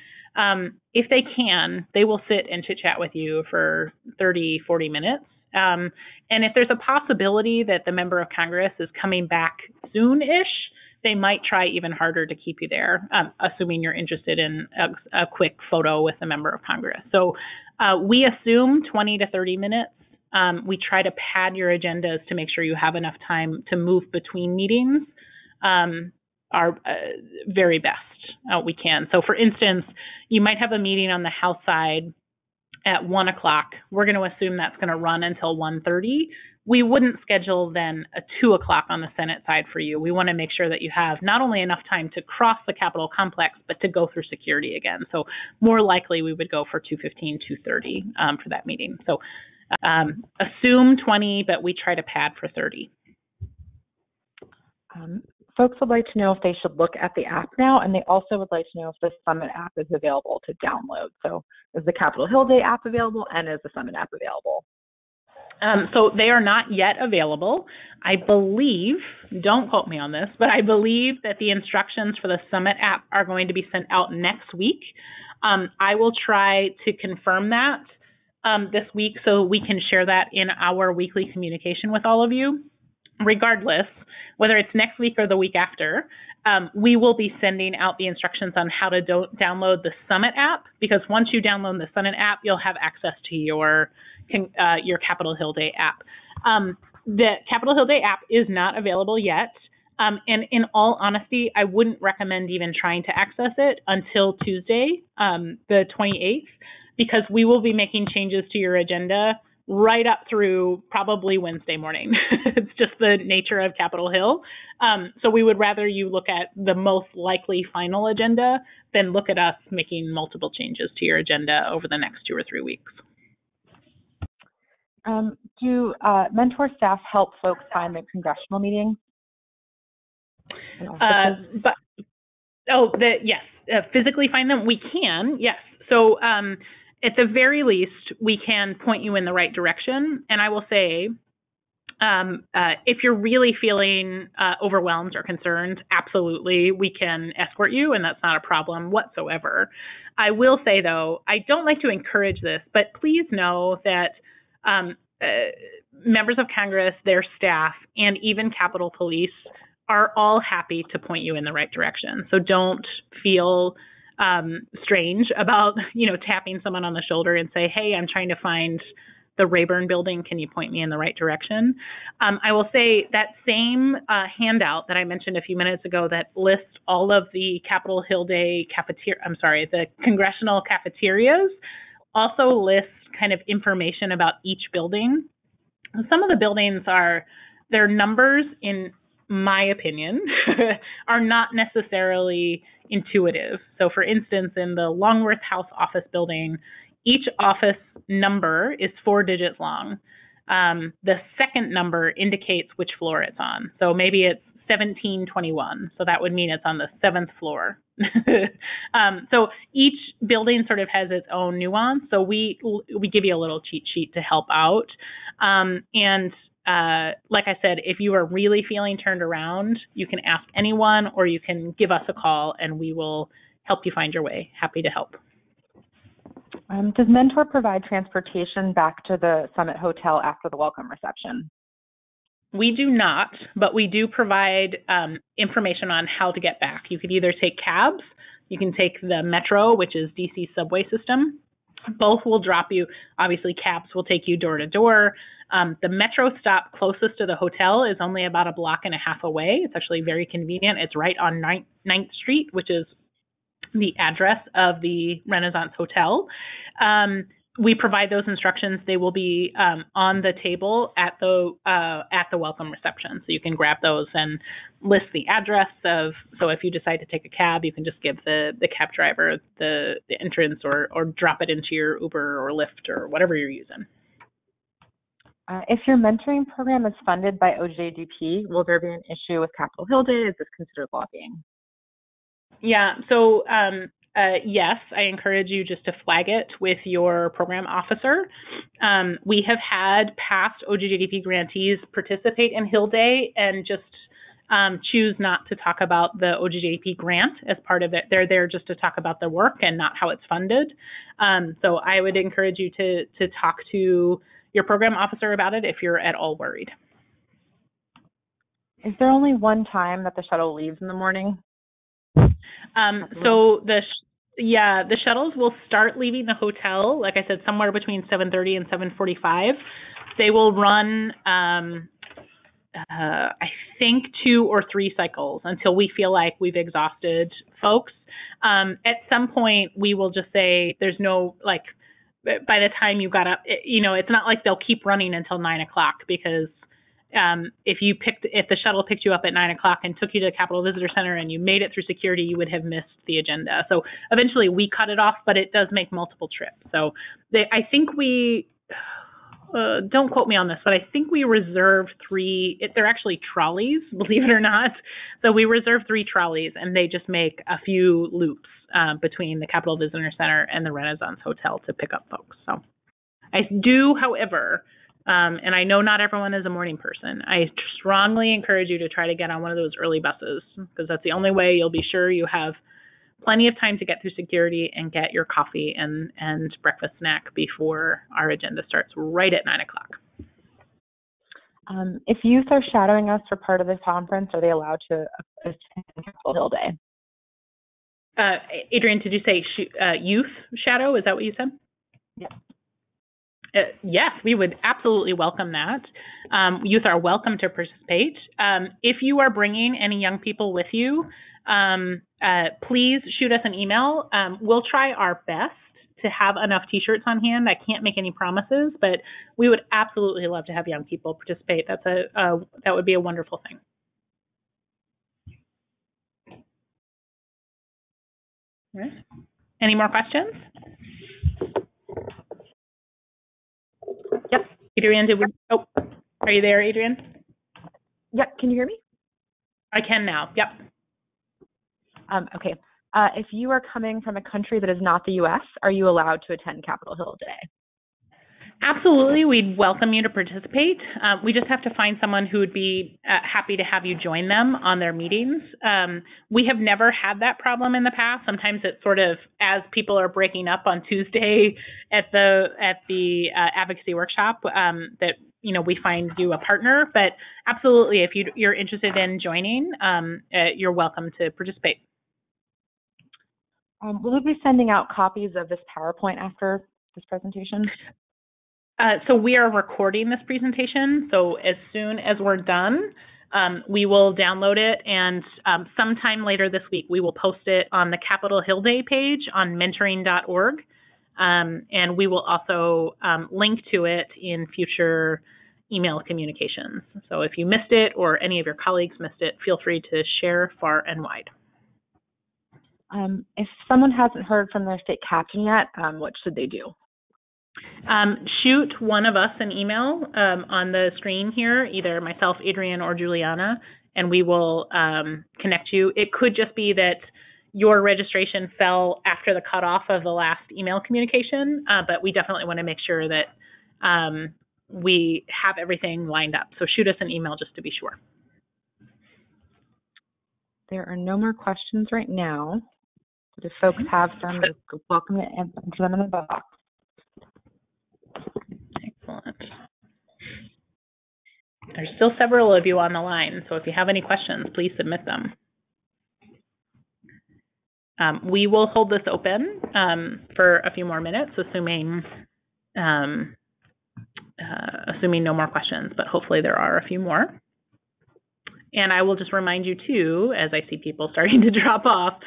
If they can, they will sit and chit-chat with you for 30, 40 minutes. And if there's a possibility that the member of Congress is coming back soon-ish, they might try even harder to keep you there, assuming you're interested in a quick photo with a member of Congress. So we assume 20 to 30 minutes. We try to pad your agendas to make sure you have enough time to move between meetings. Our very best we can. So, for instance, you might have a meeting on the House side at 1 o'clock. We're going to assume that's going to run until 1:30. We wouldn't schedule then a 2 o'clock on the Senate side for you. We want to make sure that you have not only enough time to cross the Capitol complex, but to go through security again. So more likely we would go for 2:15, 2:30 for that meeting. So assume 20, but we try to pad for 30. Folks would like to know if they should look at the app now, and they also would like to know if the Summit app is available to download. So is the Capitol Hill Day app available, and is the Summit app available? So they are not yet available. I believe, don't quote me on this, but I believe that the instructions for the Summit app are going to be sent out next week. I will try to confirm that this week so we can share that in our weekly communication with all of you. Regardless, whether it's next week or the week after, we will be sending out the instructions on how to download the Summit app, because once you download the Summit app, you'll have access to your Capitol Hill Day app. The Capitol Hill Day app is not available yet, and in all honesty, I wouldn't recommend even trying to access it until Tuesday, the 28th, because we will be making changes to your agenda right up through probably Wednesday morning. It's just the nature of Capitol Hill. So we would rather you look at the most likely final agenda than look at us making multiple changes to your agenda over the next 2 or 3 weeks. Do mentor staff help folks find the congressional meetings? Yes, physically find them? We can, yes. So at the very least, we can point you in the right direction. And I will say, if you're really feeling overwhelmed or concerned, absolutely, we can escort you, and that's not a problem whatsoever. I will say, though, I don't like to encourage this, but please know that members of Congress, their staff, and even Capitol Police are all happy to point you in the right direction. So don't feel strange about, tapping someone on the shoulder and say, hey, I'm trying to find the Rayburn building. Can you point me in the right direction? I will say that same handout that I mentioned a few minutes ago that lists all of the Capitol Hill Day the congressional cafeterias also lists kind of information about each building. Some of the buildings their numbers, in my opinion, are not necessarily intuitive. So for instance, in the Longworth House office building, each office number is 4 digits long. The second number indicates which floor it's on. So maybe it's 1721. So that would mean it's on the 7th floor. So each building sort of has its own nuance. So we give you a little cheat sheet to help out. Like I said, if you are really feeling turned around, you can ask anyone or you can give us a call and we will help you find your way. Happy to help. Does Mentor provide transportation back to the Summit Hotel after the welcome reception? We do not, but we do provide information on how to get back. You could either take cabs, you can take the Metro, which is DC subway system. Both will drop you. Obviously, cabs will take you door to door. The Metro stop closest to the hotel is only about a block and a half away. It's actually very convenient. It's right on 9th Street, which is the address of the Renaissance Hotel. We provide those instructions. They will be on the table at the welcome reception. So you can grab those and list the address of. So if you decide to take a cab, you can just give the cab driver the entrance or drop it into your Uber or Lyft or whatever you're using. If your mentoring program is funded by OJDP, will there be an issue with Capitol Hill Day? Is this considered lobbying? Yeah. So yes, I encourage you just to flag it with your program officer. We have had past OJDP grantees participate in Hill Day and just choose not to talk about the OJDP grant as part of it. They're there just to talk about the work and not how it's funded. So I would encourage you to talk to your program officer about it if you're at all worried. Is there only one time that the shuttle leaves in the morning? So the shuttles will start leaving the hotel, like I said, somewhere between 7:30 and 7:45. They will run, I think 2 or 3 cycles until we feel like we've exhausted folks. At some point, we will just say there's no, like, by the time you got up, it's not like they'll keep running until 9 o'clock because if the shuttle picked you up at 9 o'clock and took you to the Capitol Visitor Center and you made it through security, you would have missed the agenda. So eventually we cut it off, but it does make multiple trips. So I think we, don't quote me on this, but I think we reserved 3, they're actually trolleys, believe it or not. So we reserved 3 trolleys and they just make a few loops between the Capitol Visitor Center and the Renaissance Hotel to pick up folks. So I do, however, and I know not everyone is a morning person, I strongly encourage you to try to get on one of those early buses because that's the only way you'll be sure you have plenty of time to get through security and get your coffee and breakfast snack before our agenda starts right at 9 o'clock. If youth are shadowing us for part of the conference, are they allowed to attend Capitol Hill Day? Adriane, did you say youth shadow? Is that what you said? Yeah. Yes, we would absolutely welcome that. Youth are welcome to participate. If you are bringing any young people with you, please shoot us an email. We'll try our best to have enough T-shirts on hand. I can't make any promises, but we would absolutely love to have young people participate. That would be a wonderful thing. All right. Any more questions? Yep. Adriane, are you there, Adriane? Yep. Can you hear me? I can now. Yep. Okay. If you are coming from a country that is not the U.S., are you allowed to attend Capitol Hill Day? Absolutely. We'd welcome you to participate. We just have to find someone who would be happy to have you join them on their meetings. We have never had that problem in the past. Sometimes it's sort of as people are breaking up on Tuesday at the Advocacy Workshop that we find you a partner. But absolutely, if you're interested in joining, you're welcome to participate. Will we be sending out copies of this PowerPoint after this presentation? So we are recording this presentation. So as soon as we're done, we will download it, and sometime later this week, we will post it on the Capitol Hill Day page on mentoring.org. And we will also link to it in future email communications. So if you missed it or any of your colleagues missed it, feel free to share far and wide. If someone hasn't heard from their state captain yet, what should they do? Shoot one of us an email on the screen here, either myself, Adriane, or Juliana, and we will connect you. It could just be that your registration fell after the cutoff of the last email communication, but we definitely want to make sure that we have everything lined up. So shoot us an email just to be sure. There are no more questions right now. But if folks have some, welcome to answer them in the box. Excellent. There's still several of you on the line, so if you have any questions, please submit them. We will hold this open for a few more minutes, assuming no more questions, but hopefully there are a few more. And I will just remind you, too, as I see people starting to drop off,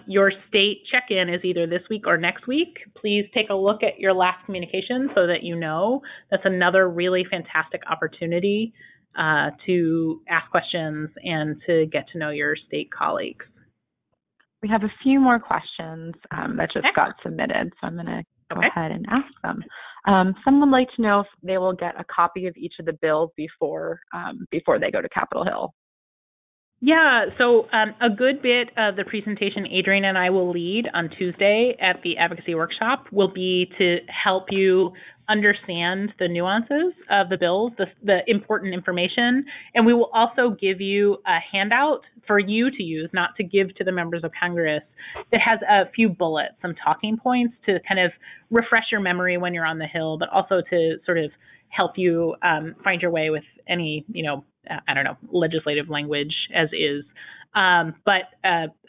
your state check-in is either this week or next week. Please take a look at your last communication so that you know. That's another really fantastic opportunity to ask questions and to get to know your state colleagues. We have a few more questions that just got submitted, so I'm going to go ahead and ask them. Someone would like to know if they will get a copy of each of the bills before they go to Capitol Hill. Yeah, so a good bit of the presentation Adriane and I will lead on Tuesday at the Advocacy Workshop will be to help you understand the nuances of the bills, the important information, and we will also give you a handout for you to use, not to give to the members of Congress, that has a few bullets, some talking points to kind of refresh your memory when you're on the Hill, but also to sort of help you find your way with any, legislative language as is. But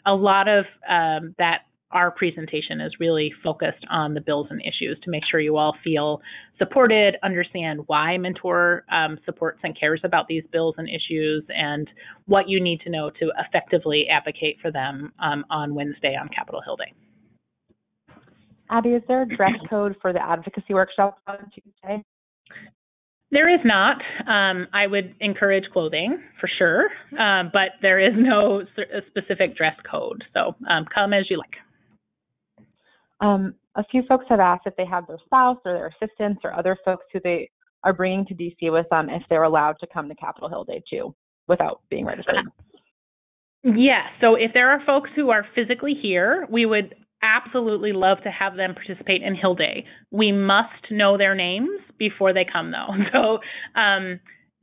a lot of that our presentation is really focused on the bills and issues to make sure you all feel supported, understand why Mentor supports and cares about these bills and issues, and what you need to know to effectively advocate for them on Wednesday on Capitol Hill Day. Abbie, is there a dress code for the advocacy workshop on Tuesday? There is not. I would encourage clothing for sure, but there is no specific dress code. So come as you like. A few folks have asked if they have their spouse or their assistants or other folks who they are bringing to DC with them, if they're allowed to come to Capitol Hill Day too, without being registered. Yes. So if there are folks who are physically here, we would absolutely love to have them participate in Hill Day. We must know their names before they come, though. So,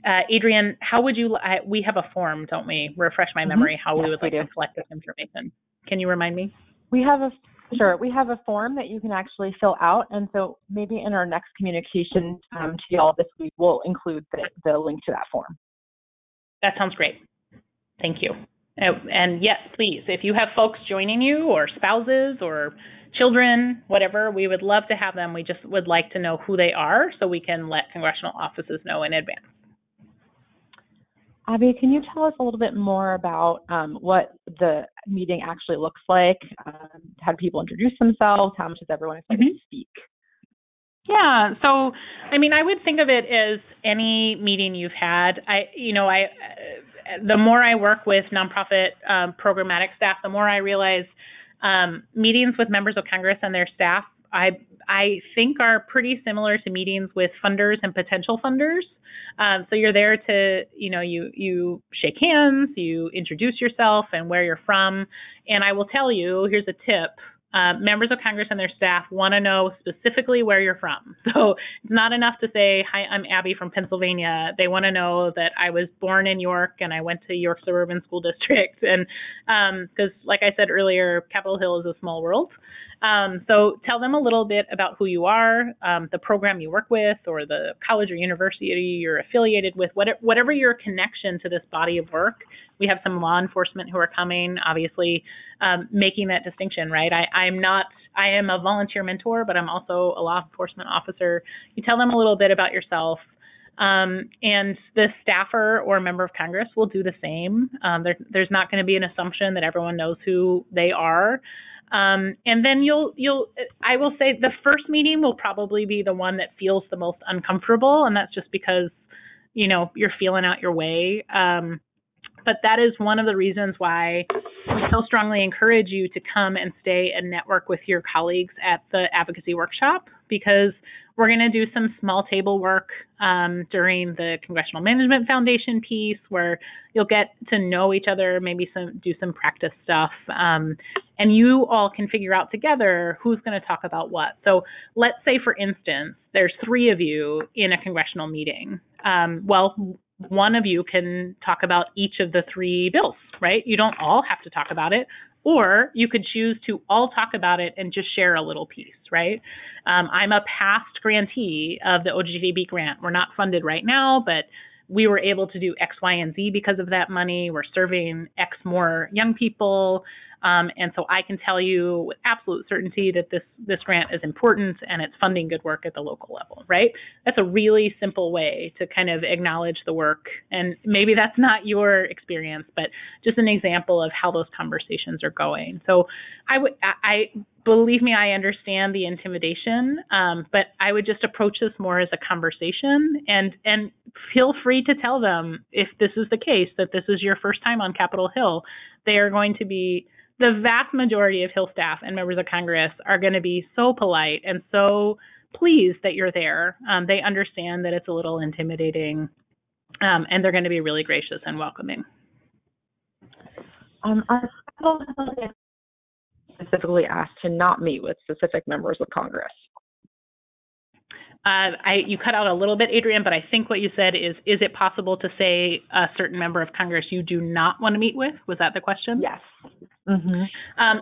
Adriane, how would you? We have a form, don't we? Refresh my memory. How we would like to collect this information. Can you remind me? We have a form that you can actually fill out, and so maybe in our next communication to y'all this week, we'll include the link to that form. That sounds great. Thank you. And yes, please, if you have folks joining you or spouses or children, whatever, we would love to have them. We just would like to know who they are so we can let congressional offices know in advance. Abbie, can you tell us a little bit more about what the meeting actually looks like? How do people introduce themselves? How much is everyone excited to speak? Yeah, so I mean, I would think of it as any meeting you've had. The more I work with nonprofit programmatic staff, the more I realize meetings with members of Congress and their staff, I think are pretty similar to meetings with funders and potential funders. So you're there to, you shake hands, you introduce yourself and where you're from. And I will tell you, here's a tip. Members of Congress and their staff want to know specifically where you're from. So it's not enough to say, hi, I'm Abbie from Pennsylvania. They want to know that I was born in York and I went to York Suburban School District. And because like I said earlier, Capitol Hill is a small world. So tell them a little bit about who you are, the program you work with, or the college or university you're affiliated with, whatever your connection to this body of work. We have some law enforcement who are coming, obviously, making that distinction, right? I am a volunteer mentor, but I'm also a law enforcement officer. You tell them a little bit about yourself. And the staffer or member of Congress will do the same. There's not going to be an assumption that everyone knows who they are. And then I will say the first meeting will probably be the one that feels the most uncomfortable. And that's just because, you're feeling out your way. But that is one of the reasons why we so strongly encourage you to come and stay and network with your colleagues at the Advocacy Workshop, because we're going to do some small table work during the Congressional Management Foundation piece where you'll get to know each other, maybe do some practice stuff, and you all can figure out together who's going to talk about what. So let's say, for instance, there's 3 of you in a congressional meeting. One of you can talk about each of the 3 bills, right? You don't all have to talk about it, or you could choose to all talk about it and just share a little piece, right? I'm a past grantee of the OGTB grant. We're not funded right now, but we were able to do X, Y, and Z because of that money. We're serving X more young people. And so I can tell you with absolute certainty that this grant is important and it's funding good work at the local level, right? That's a really simple way to kind of acknowledge the work. And maybe that's not your experience, but just an example of how those conversations are going. So believe me, I understand the intimidation, but I would just approach this more as a conversation and feel free to tell them, if this is the case, that this is your first time on Capitol Hill. They are going to be, the vast majority of Hill staff and members of Congress are going to be so polite and so pleased that you're there. They understand that it's a little intimidating, and they're going to be really gracious and welcoming. Our specifically asked to not meet with specific members of Congress. You cut out a little bit, Adriane, but I think what you said is it possible to say a certain member of Congress you do not want to meet with? Was that the question? Yes. Mm-hmm.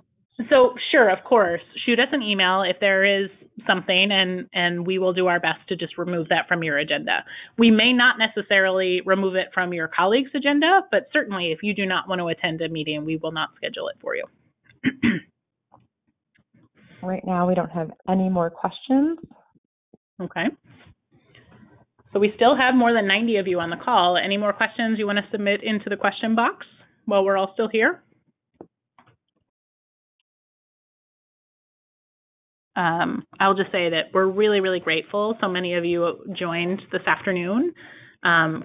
So sure, of course, shoot us an email if there is something, and we will do our best to just remove that from your agenda. We may not necessarily remove it from your colleague's agenda, but certainly if you do not want to attend a meeting, we will not schedule it for you. Right now, we don't have any more questions. Okay. So we still have more than 90 of you on the call. Any more questions you want to submit into the question box while we're all still here? I'll just say that we're really, really grateful. So many of you joined this afternoon.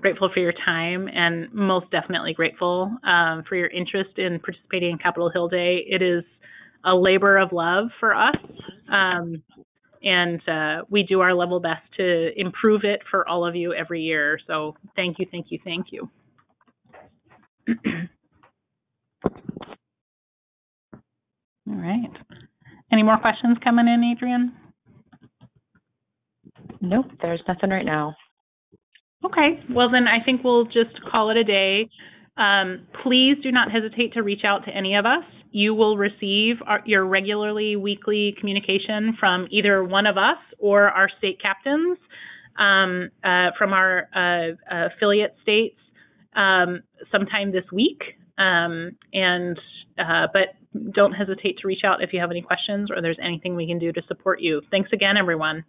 Grateful for your time, and most definitely grateful for your interest in participating in Capitol Hill Day. It is a labor of love for us, and we do our level best to improve it for all of you every year. So thank you, thank you, thank you. All right. Any more questions coming in, Adriane? Nope, there's nothing right now. Okay, well then I think we'll just call it a day. Please do not hesitate to reach out to any of us. You will receive your regularly weekly communication from either one of us or our state captains from our affiliate states sometime this week. But don't hesitate to reach out if you have any questions or there's anything we can do to support you. Thanks again, everyone.